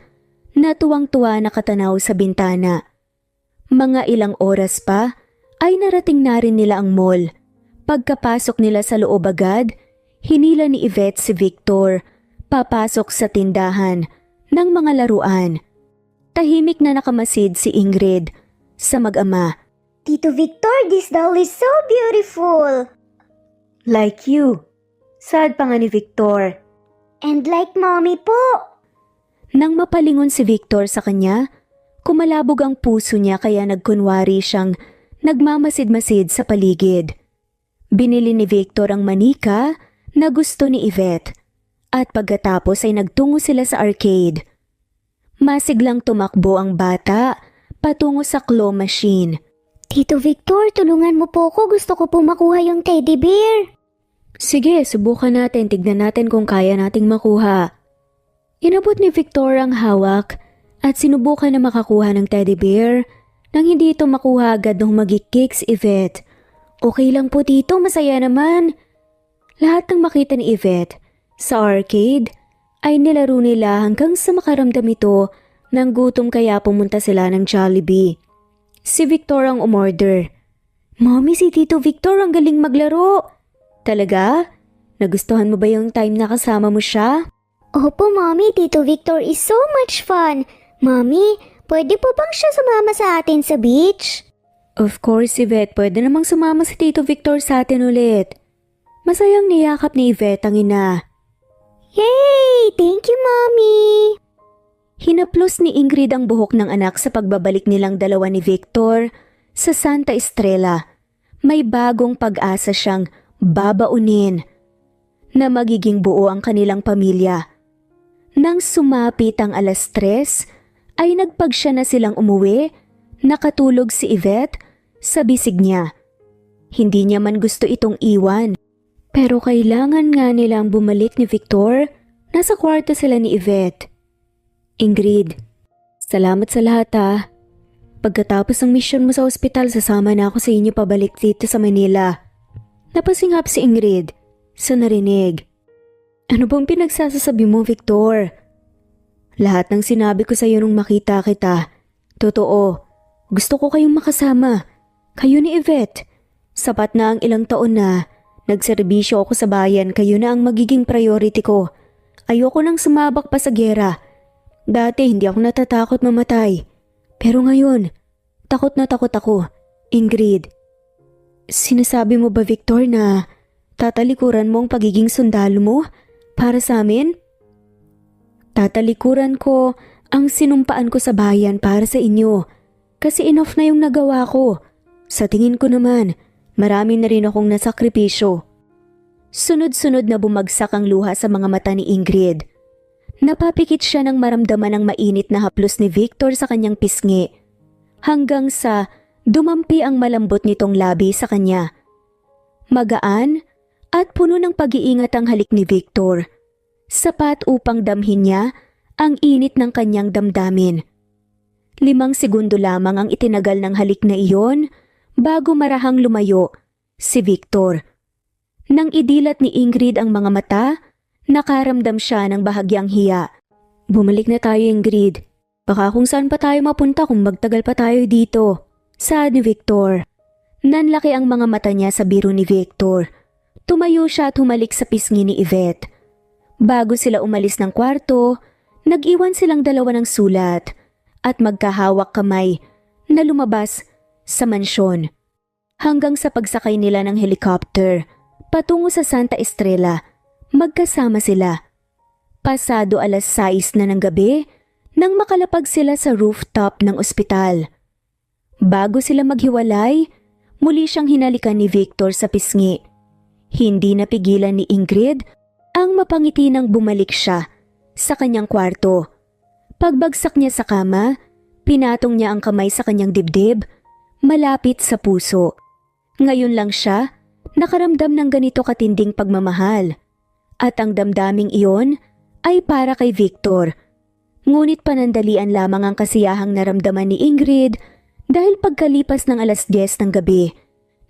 na tuwang-tuwa nakatanaw sa bintana. Mga ilang oras pa ay narating na rin nila ang mall. Pagkapasok nila sa loob agad, hinila ni Yvette si Victor papasok sa tindahan ng mga laruan. Tahimik na nakamasid si Ingrid sa mag-ama. Tito Victor, this doll is so beautiful. Like you. Sad pa nga ni Victor. And like Mommy po. Nang mapalingon si Victor sa kanya, kumalabog ang puso niya kaya nagkunwari siyang nagmamasid-masid sa paligid. Binili ni Victor ang manika na gusto ni Yvette at pagkatapos ay nagtungo sila sa arcade. Masiglang tumakbo ang bata patungo sa claw machine. Tito Victor, tulungan mo po ako. Gusto ko po makuha yung teddy bear. Sige, subukan natin. Tignan natin kung kaya nating makuha. Inabot ni Victor ang hawak at sinubukan na makakuha ng teddy bear Nang hindi ito makuha agad ng magikik si Yvette. Okay lang po dito, masaya naman. Lahat ng makita ni Yvette sa arcade ay nilaro nila hanggang sa makaramdam ito ng gutom kaya pumunta sila ng Jollibee. Si Victor ang umorder. Mommy, si Tito Victor ang galing maglaro. Talaga? Nagustuhan mo ba yung time na kasama mo siya? Opo, Mommy, Tito Victor is so much fun. Mommy, pwede po bang siya sumama sa atin sa beach? Of course, Yvette. Pwede namang sumama si Tito Victor sa atin ulit. Masayang niyakap ni Yvette ang ina. Yay! Thank you, Mommy! Hinaplos ni Ingrid ang buhok ng anak sa pagbabalik nilang dalawa ni Victor sa Santa Estrella. May bagong pag-asa siyang babaunin na magiging buo ang kanilang pamilya. Nang sumapit ang 3:00, ay nagpagsya na silang umuwi, nakatulog si Yvette sa bisig niya. Hindi niya man gusto itong iwan. Pero kailangan nga nilang bumalik ni Victor. Nasa kwarto sila ni Yvette. Ingrid, salamat sa lahat ah. Pagkatapos ng mission mo sa ospital, sasama na ako sa inyo pabalik dito sa Manila. Napasinghap si Ingrid sa narinig. Ano bang pinagsasasabi mo, Victor? Lahat ng sinabi ko sa iyo nung makita kita. Totoo, gusto ko kayong makasama. Kayo ni Yvette. Sapat na ang ilang taon na nagserbisyo ako sa bayan, kayo na ang magiging priority ko. Ayoko nang sumabak pa sa gera. Dati hindi ako natatakot mamatay. Pero ngayon, takot na takot ako. Ingrid, sinasabi mo ba, Victor, na tatalikuran mo ang pagiging sundalo mo para sa amin? Tatalikuran ko ang sinumpaan ko sa bayan para sa inyo. Kasi enough na yung nagawa ko. Sa tingin ko naman, marami na rin akong nasakripisyo. Sunod-sunod na bumagsak ang luha sa mga mata ni Ingrid. Napapikit siya nang maramdaman ang mainit na haplos ni Victor sa kanyang pisngi. Hanggang sa dumampi ang malambot nitong labi sa kanya. Magaan at puno ng pag-iingat ang halik ni Victor. Sapat upang damhin niya ang init ng kanyang damdamin. 5 segundo lamang ang itinagal ng halik na iyon bago marahang lumayo si Victor. Nang idilat ni Ingrid ang mga mata, nakaramdam siya ng bahagyang hiya. Bumalik na tayo, Ingrid. Baka kung saan pa tayo mapunta kung magtagal pa tayo dito. Saad ni Victor. Nanlaki ang mga mata niya sa biro ni Victor. Tumayo siya at humalik sa pisngi ni Yvette. Bago sila umalis ng kwarto, nag-iwan silang dalawa ng sulat at magkahawak kamay na lumabas sa mansyon. Hanggang sa pagsakay nila ng helicopter patungo sa Santa Estrella, magkasama sila. Pasado 6:00 na ng gabi nang makalapag sila sa rooftop ng ospital. Bago sila maghiwalay, muli siyang hinalikan ni Victor sa pisngi. Hindi napigilan ni Ingrid ang mapangiti nang bumalik siya sa kanyang kwarto. Pagbagsak niya sa kama, pinatong niya ang kamay sa kanyang dibdib, malapit sa puso. Ngayon lang siya nakaramdam ng ganito katinding pagmamahal. At ang damdaming iyon ay para kay Victor. Ngunit panandalian lamang ang kasiyahang naramdaman ni Ingrid dahil pagkalipas ng 10:00 ng gabi,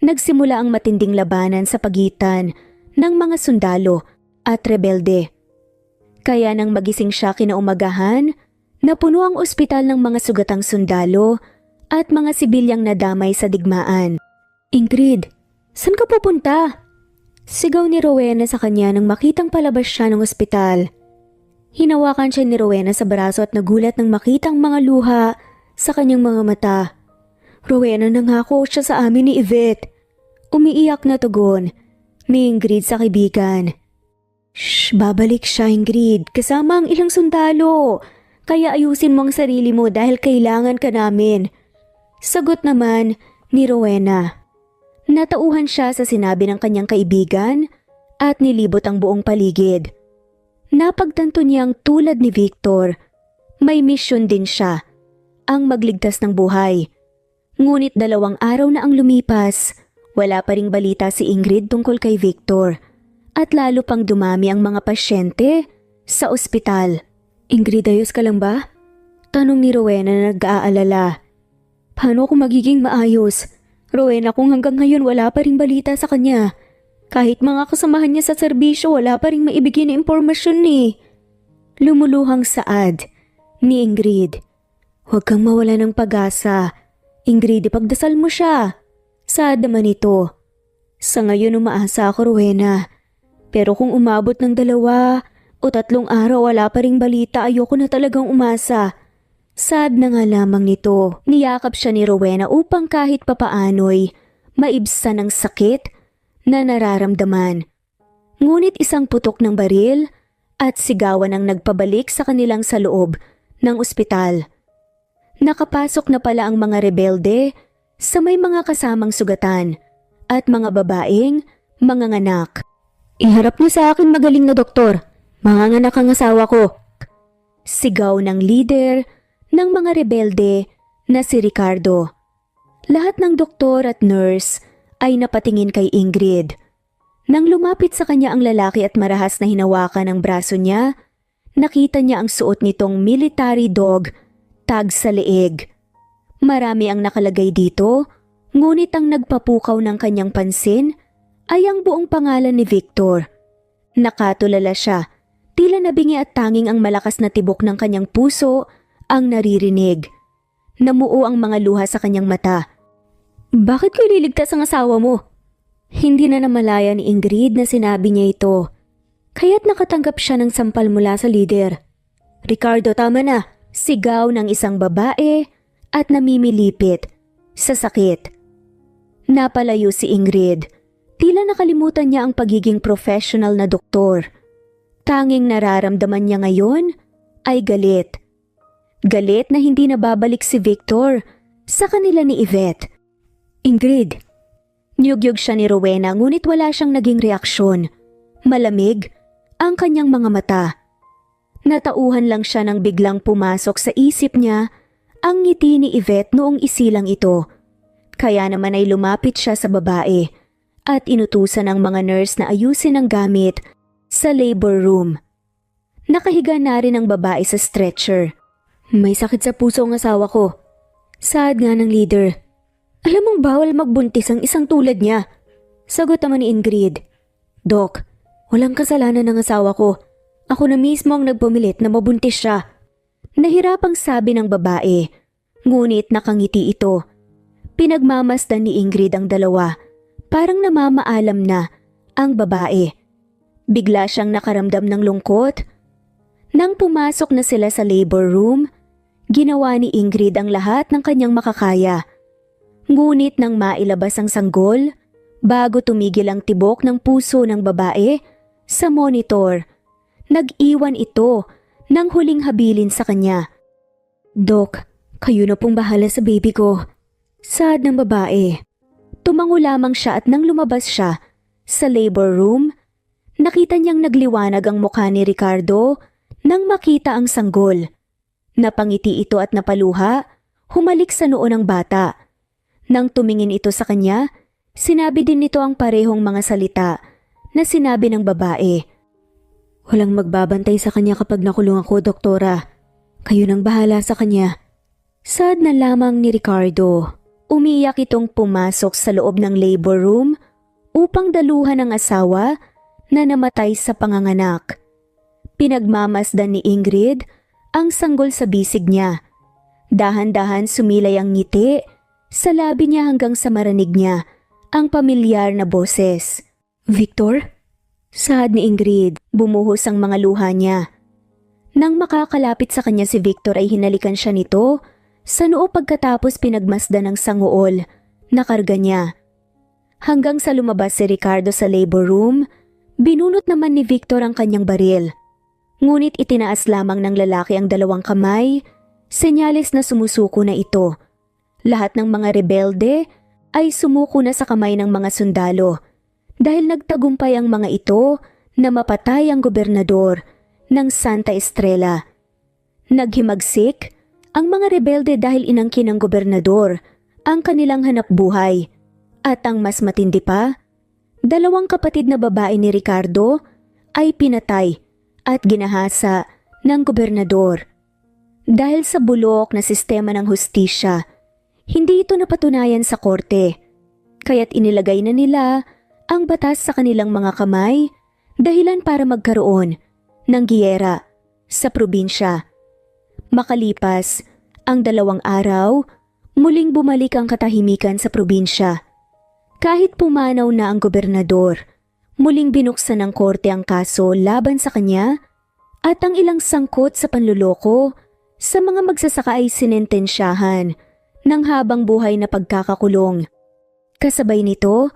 nagsimula ang matinding labanan sa pagitan ng mga sundalo at rebelde. Kaya nang magising siya kinaumagahan, napuno ang ospital ng mga sugatang sundalo at mga sibilyang nadamay sa digmaan. Ingrid, saan ka pupunta? Sigaw ni Rowena sa kanya nang makitang palabas siya ng ospital. Hinawakan siya ni Rowena sa braso at nagulat nang makitang mga luha sa kanyang mga mata. Rowena, nangako siya sa amin ni Yvette. Umiiyak na tugon ni Ingrid sa kaibigan. Shh, babalik siya, Ingrid, kasama ang ilang sundalo. Kaya ayusin mo ang sarili mo dahil kailangan ka namin. Sagot naman ni Rowena. Natauhan siya sa sinabi ng kanyang kaibigan at nilibot ang buong paligid. Napagtanto niyang tulad ni Victor, may misyon din siya, ang magligtas ng buhay. Ngunit 2 araw na ang lumipas, wala pa ring balita si Ingrid tungkol kay Victor at lalo pang dumami ang mga pasyente sa ospital. Ingrid, ayos ka lang ba? Tanong ni Rowena na nag-aalala. Paano ako magiging maayos? Rowena, kung hanggang ngayon wala pa ring balita sa kanya. Kahit mga kasamahan niya sa serbisyo, wala pa ring maibigay na impormasyon eh. Lumuluhang saad ni Ingrid. Huwag kang mawala ng pag-asa. Ingrid, ipagdasal mo siya. Saad naman ito. Sa ngayon umaasa ako, Rowena. Pero kung umabot ng 2 o 3 araw wala pa ring balita, ayoko na talagang umasa. Sad na nga lamang nito. Niyakap siya ni Rowena upang kahit papaano'y maibsan ang sakit na nararamdaman. Ngunit isang putok ng baril at sigawan ang nagpabalik sa kanilang sa loob ng ospital. Nakapasok na pala ang mga rebelde sa may mga kasamang sugatan at mga babaeng manganganak. Iharap niyo sa akin, magaling na doktor. Manganganak ang asawa ko. Sigaw ng leader ng mga rebelde na si Ricardo. Lahat ng doktor at nurse ay napatingin kay Ingrid. Nang lumapit sa kanya ang lalaki at marahas na hinawakan ang braso niya, nakita niya ang suot nitong military dog tag sa leeg. Marami ang nakalagay dito, ngunit ang nagpapukaw ng kanyang pansin ay ang buong pangalan ni Victor. Nakatulala siya, tila nabingi at tanging ang malakas na tibok ng kanyang puso ang naririnig. Namuo ang mga luha sa kanyang mata. Bakit ko ililigtas ang asawa mo? Hindi na namalaya ni Ingrid na sinabi niya ito. Kaya't nakatanggap siya ng sampal mula sa leader. Ricardo, tama na! Sigaw ng isang babae at namimilipit sa sakit. Napalayo si Ingrid. Tila nakalimutan niya ang pagiging professional na doktor. Tanging nararamdaman niya ngayon ay galit. Galit na hindi nababalik si Victor sa kanila ni Yvette. Ingrid. Niyugyug siya ni Rowena ngunit wala siyang naging reaksyon. Malamig ang kanyang mga mata. Natauhan lang siya nang biglang pumasok sa isip niya ang ngiti ni Yvette noong isilang ito. Kaya naman ay lumapit siya sa babae at inutusan ng mga nurse na ayusin ang gamit sa labor room. Nakahiga na rin ang babae sa stretcher. May sakit sa puso ang asawa ko. Saad nga ng leader. Alam mong bawal magbuntis ang isang tulad niya. Sagot naman ni Ingrid. Doc, walang kasalanan ng asawa ko. Ako na mismo ang nagpumilit na mabuntis siya. Nahirapang sabi ng babae. Ngunit nakangiti ito. Pinagmamasdan ni Ingrid ang dalawa. Parang namamaalam na ang babae. Bigla siyang nakaramdam ng lungkot. Nang pumasok na sila sa labor room, ginawa ni Ingrid ang lahat ng kanyang makakaya. Ngunit nang mailabas ang sanggol, bago tumigil ang tibok ng puso ng babae sa monitor, nag-iwan ito ng huling habilin sa kanya. Doc, kayo na pong bahala sa baby ko. Saad ng babae. Tumango lamang siya at nang lumabas siya sa labor room, nakita niyang nagliwanag ang mukha ni Ricardo nang makita ang sanggol. Napangiti ito at napaluha, humalik sa noo ng bata. Nang tumingin ito sa kanya, sinabi din nito ang parehong mga salita na sinabi ng babae. Walang magbabantay sa kanya kapag nakulong ako, doktora. Kayo nang bahala sa kanya. Sad na lamang ni Ricardo. Umiyak itong pumasok sa loob ng labor room upang daluhan ang asawa na namatay sa panganganak. Pinagmamasdan ni Ingrid ang sanggol sa bisig niya. Dahan-dahan sumilay ang ngiti sa labi niya hanggang sa marinig niya ang pamilyar na boses. Victor? Saad ni Ingrid, bumuhos ang mga luha niya. Nang makakalapit sa kanya si Victor ay hinalikan siya nito sa noo pagkatapos pinagmasdan ng sangool na karga niya. Hanggang sa lumabas si Ricardo sa labor room, binunot naman ni Victor ang kanyang baril. Ngunit itinaas lamang ng lalaki ang 2 kamay, senyales na sumusuko na ito. Lahat ng mga rebelde ay sumuko na sa kamay ng mga sundalo dahil nagtagumpay ang mga ito na mapatay ang gobernador ng Santa Estrella. Naghimagsik ang mga rebelde dahil inangkin ng gobernador ang kanilang hanapbuhay. At ang mas matindi pa, 2 kapatid na babae ni Ricardo ay pinatay at ginahasa ng gobernador. Dahil sa bulok na sistema ng hustisya, Hindi ito napatunayan sa korte, kaya't inilagay na nila ang batas sa kanilang mga kamay dahilan para magkaroon ng giyera sa probinsya. Makalipas ang 2 araw, muling bumalik ang katahimikan sa probinsya. Kahit pumanaw na ang gobernador, muling binuksan ng korte ang kaso laban sa kanya at ang ilang sangkot sa panluloko sa mga magsasaka ay sinentensyahan ng habang buhay na pagkakakulong. Kasabay nito,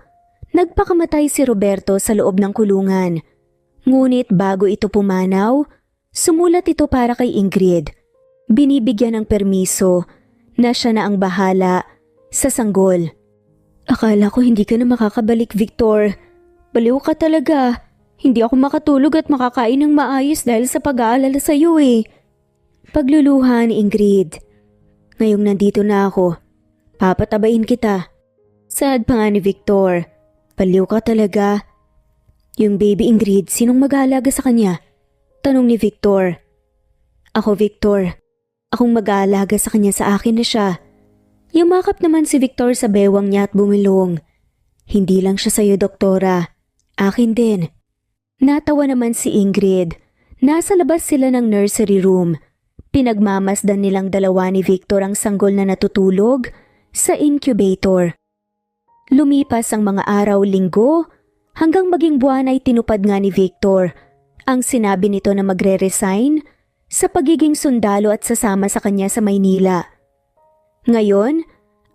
nagpakamatay si Roberto sa loob ng kulungan. Ngunit bago ito pumanaw, sumulat ito para kay Ingrid. Binibigyan ng permiso na siya na ang bahala sa sanggol. Akala ko hindi ka na makakabalik, Victor. Baliw ka talaga. Hindi ako makatulog at makakain ng maayos dahil sa pag-aalala sa iyo eh. Pagluluha ni Ingrid. Ngayong nandito na ako, papatabain kita. Sad pa nga ni Victor. Baliw ka talaga. Yung baby Ingrid, sinong mag-aalaga sa kanya? Tanong ni Victor. Ako, Victor. Akong mag-aalaga sa kanya, sa akin na siya. Yumakap naman si Victor sa bewang niya at bumilong. Hindi lang siya sa'yo, doktora. Akin din. Natawa naman si Ingrid. Nasa labas sila ng nursery room. Pinagmamasdan nilang dalawa ni Victor ang sanggol na natutulog sa incubator. Lumipas ang mga araw, linggo, hanggang maging buwan ay tinupad nga ni Victor ang sinabi nito na magre-resign sa pagiging sundalo at sasama sa kanya sa Maynila. Ngayon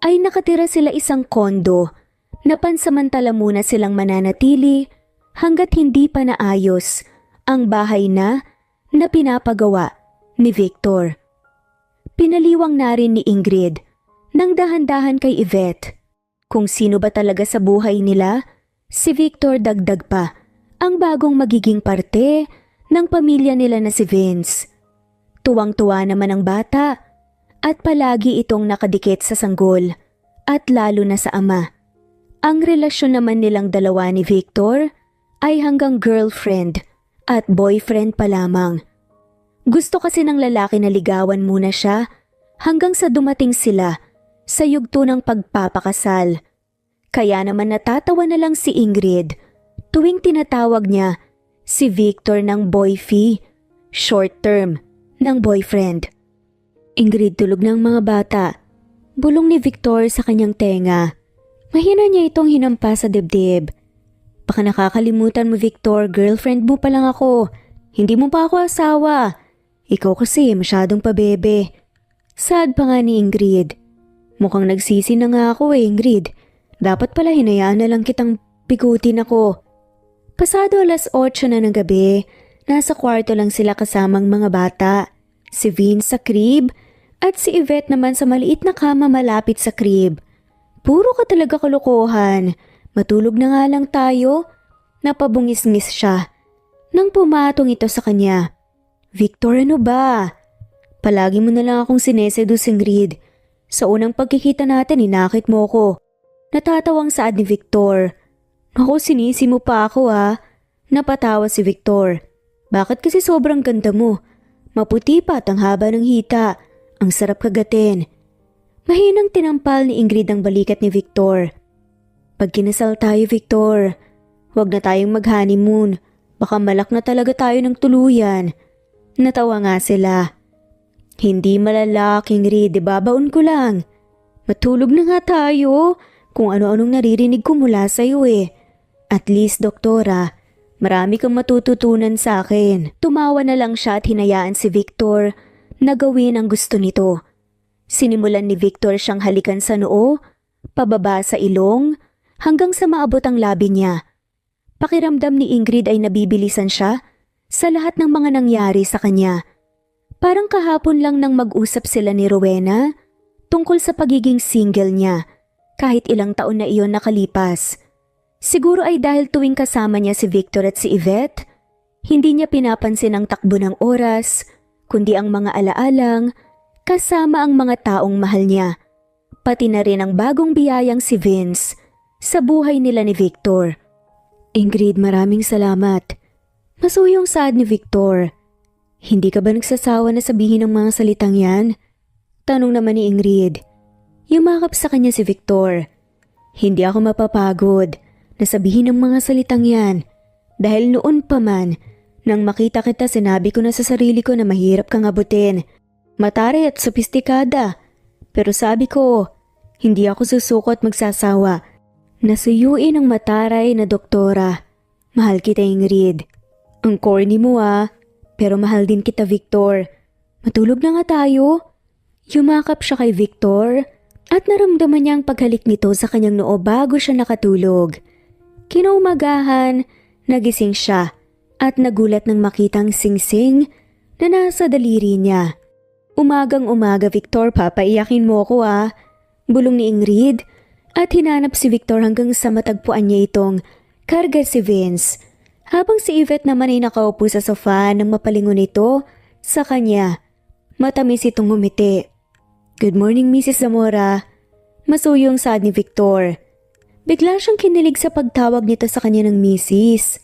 ay nakatira sila isang kondo na pansamantala muna silang mananatili hanggat hindi pa naayos ang bahay na pinapagawa ni Victor. Pinaliwang na rin ni Ingrid nang dahan-dahan kay Yvette kung sino ba talaga sa buhay nila. Si Victor dagdag pa ang bagong magiging parte ng pamilya nila na si Vince. Tuwang-tuwa naman ang bata at palagi itong nakadikit sa sanggol at lalo na sa ama. Ang relasyon naman nilang dalawa ni Victor ay hanggang girlfriend at boyfriend pa lamang. Gusto kasi ng lalaki na ligawan muna siya hanggang sa dumating sila sa yugto ng pagpapakasal. Kaya naman natatawa na lang si Ingrid tuwing tinatawag niya si Victor ng boyfie, short term ng boyfriend. Ingrid, tulog ng mga bata. Bulong ni Victor sa kanyang tenga. Mahina niya itong hinampa sa dibdib. Baka nakakalimutan mo, Victor, girlfriend mo pa lang ako. Hindi mo pa ako asawa. Ikaw kasi masyadong pabebe. Sad pa nga ni Ingrid. Mukhang nagsisi na nga ako Ingrid. Dapat pala hinayaan na lang kitang pigutin ako. Pasado 8:00 na ng gabi, nasa kwarto lang sila kasamang mga bata. Si Vince sa crib at si Yvette naman sa maliit na kama malapit sa crib. Puro ka talaga kalokohan. Matulog na nga lang tayo. Napabungis-ngis siya nang pumatong ito sa kanya. Victor, ano ba? Palagi mo na lang akong sineseduce, Ingrid. Sa unang pagkikita natin, inakit mo ko. Natatawang saad ni Victor. Naku, sinisi mo pa ako ha. Napatawa si Victor. Bakit kasi sobrang ganda mo? Maputi pa at ang haba ng hita. Ang sarap kagatin. Mahinang tinampal ni Ingrid ang balikat ni Victor. Pag kinasal tayo, Victor, huwag na tayong mag-honeymoon. Baka malak na talaga tayo ng tuluyan. Natawa nga sila. Hindi malalak, Ingrid, babaon ko lang. Matulog na nga tayo. Kung ano-anong naririnig ko mula sa'yo eh. At least, doktora, marami kang matututunan sa akin. Tumawa na lang siya at hinayaan si Victor na gawin ang gusto nito. Sinimulan ni Victor siyang halikan sa noo, pababa sa ilong, hanggang sa maabot ang labi niya. Pakiramdam ni Ingrid ay nabibilisan siya sa lahat ng mga nangyari sa kanya. Parang kahapon lang nang mag-usap sila ni Rowena tungkol sa pagiging single niya. Kahit ilang taon na iyon nakalipas. Siguro ay dahil tuwing kasama niya si Victor at si Yvette, hindi niya pinapansin ang takbo ng oras, kundi ang mga alaalang kasama ang mga taong mahal niya. Pati na rin ang bagong biyayang si Vince sa buhay nila ni Victor. Ingrid, maraming salamat. Masuyong saad ni Victor. Hindi ka ba nagsasawa na sabihin ang mga salitang yan? Tanong naman ni Ingrid. Yumakap sa kanya si Victor. Hindi ako mapapagod na sabihin ng mga salitang yan dahil noon pa man, nang makita kita sinabi ko na sa sarili ko na mahirap kang abutin. Mataray at sopistikada. Pero sabi ko, hindi ako susuko at magsasawa. Nasuyuin ng mataray na doktora. Mahal kita, Ingrid. Ang corny mo pero mahal din kita, Victor. Matulog na nga tayo. Yumakap siya kay Victor at naramdaman niya ang paghalik nito sa kanyang noo bago siya nakatulog. Kinaumagahan, nagising siya at nagulat nang makitang singsing na nasa daliri niya. Umagang-umaga, Victor, papaiyakin mo ko bulong ni Ingrid at hinanap si Victor hanggang sa matagpuan niya itong karga si Vince. Habang si Yvette naman ay nakaupo sa sofa nang mapalingon ito sa kanya. Matamis itong ngumiti. Good morning, Mrs. Zamora. Masuyong saad ni Victor. Bigla siyang kinilig sa pagtawag nito sa kanya ng Mrs.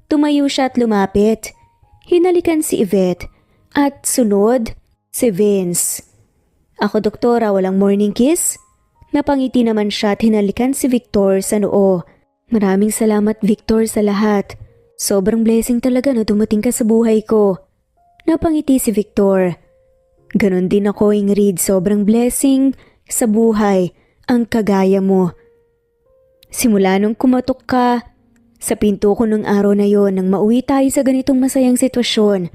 Tumayo siya at lumapit. Hinalikan si Yvette at sunod si Vince. Ako, doktora, walang morning kiss? Napangiti naman siya at hinalikan si Victor sa noo. Maraming salamat, Victor, sa lahat. Sobrang blessing talaga na dumating ka sa buhay ko. Napangiti si Victor. Ganon din ako, Ingrid, sobrang blessing sa buhay ang kagaya mo. Simula nung kumatok ka sa pinto ko nung araw na yon nang mauwi tayo sa ganitong masayang sitwasyon.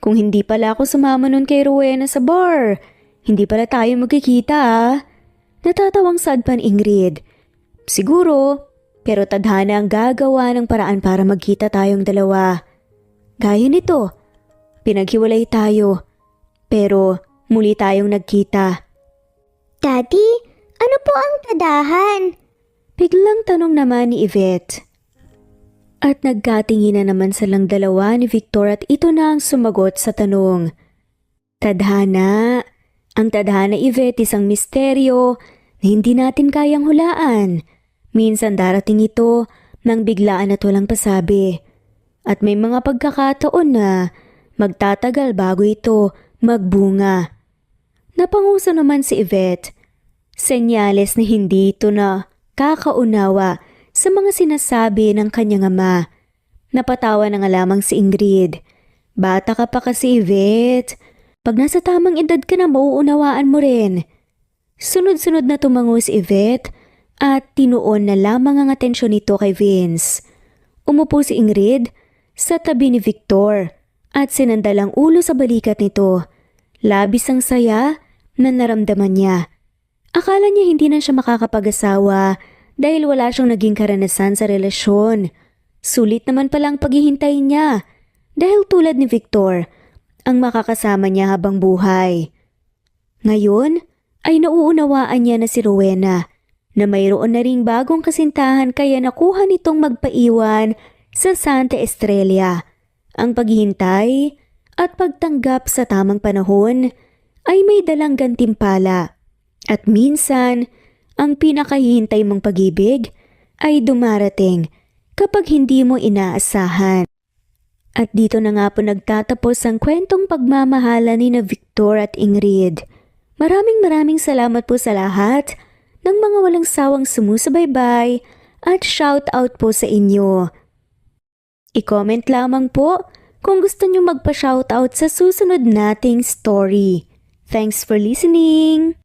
Kung hindi pala ako sumama nun kay Rowena sa bar, hindi pala tayo magkikita Natatawang sad pa ni Ingrid. Siguro, pero tadhana ang gagawa ng paraan para magkita tayong dalawa. Gaya nito, pinaghiwalay tayo. Pero muli tayong nagkita. Daddy, ano po ang tadahan? Biglang tanong naman ni Yvette. At nagkatingin na naman silang dalawa ni Victor at ito na ang sumagot sa tanong. Tadhana. Ang tadhana, Yvette, isang misteryo na hindi natin kayang hulaan. Minsan darating ito nang biglaan at walang pasabi. At may mga pagkakataon na magtatagal bago ito magbunga. Napangusa naman si Yvette. Senyales na hindi ito na kakaunawa sa mga sinasabi ng kanyang ama. Napatawa na nga lamang si Ingrid. Bata ka pa kasi, Yvette. Pag nasa tamang edad ka na, mauunawaan mo rin. Sunod-sunod na tumango si Yvette at tinuon na lamang ang atensyon nito kay Vince. Umupo si Ingrid sa tabi ni Victor at sinandal ang ulo sa balikat nito. Labis ang saya na naramdaman niya. Akala niya hindi na siya makakapag-asawa dahil wala siyang naging karanasan sa relasyon. Sulit naman pala ang paghihintay niya dahil tulad ni Victor, ang makakasama niya habang buhay. Ngayon ay nauunawaan niya na si Rowena na mayroon na ring bagong kasintahan kaya nakuha nitong magpaiwan sa Santa Estrella. Ang paghihintay at pagtanggap sa tamang panahon ay may dalang gantimpala. At minsan, ang pinakahihintay mong pag-ibig ay dumarating kapag hindi mo inaasahan. At dito na nga po nagtatapos ang kwentong pagmamahala ni na Victor at Ingrid. Maraming salamat po sa lahat ng mga walang sawang sumusubaybay at shout out po sa inyo. I-comment lamang po kung gusto nyo magpa-shoutout sa susunod nating story. Thanks for listening!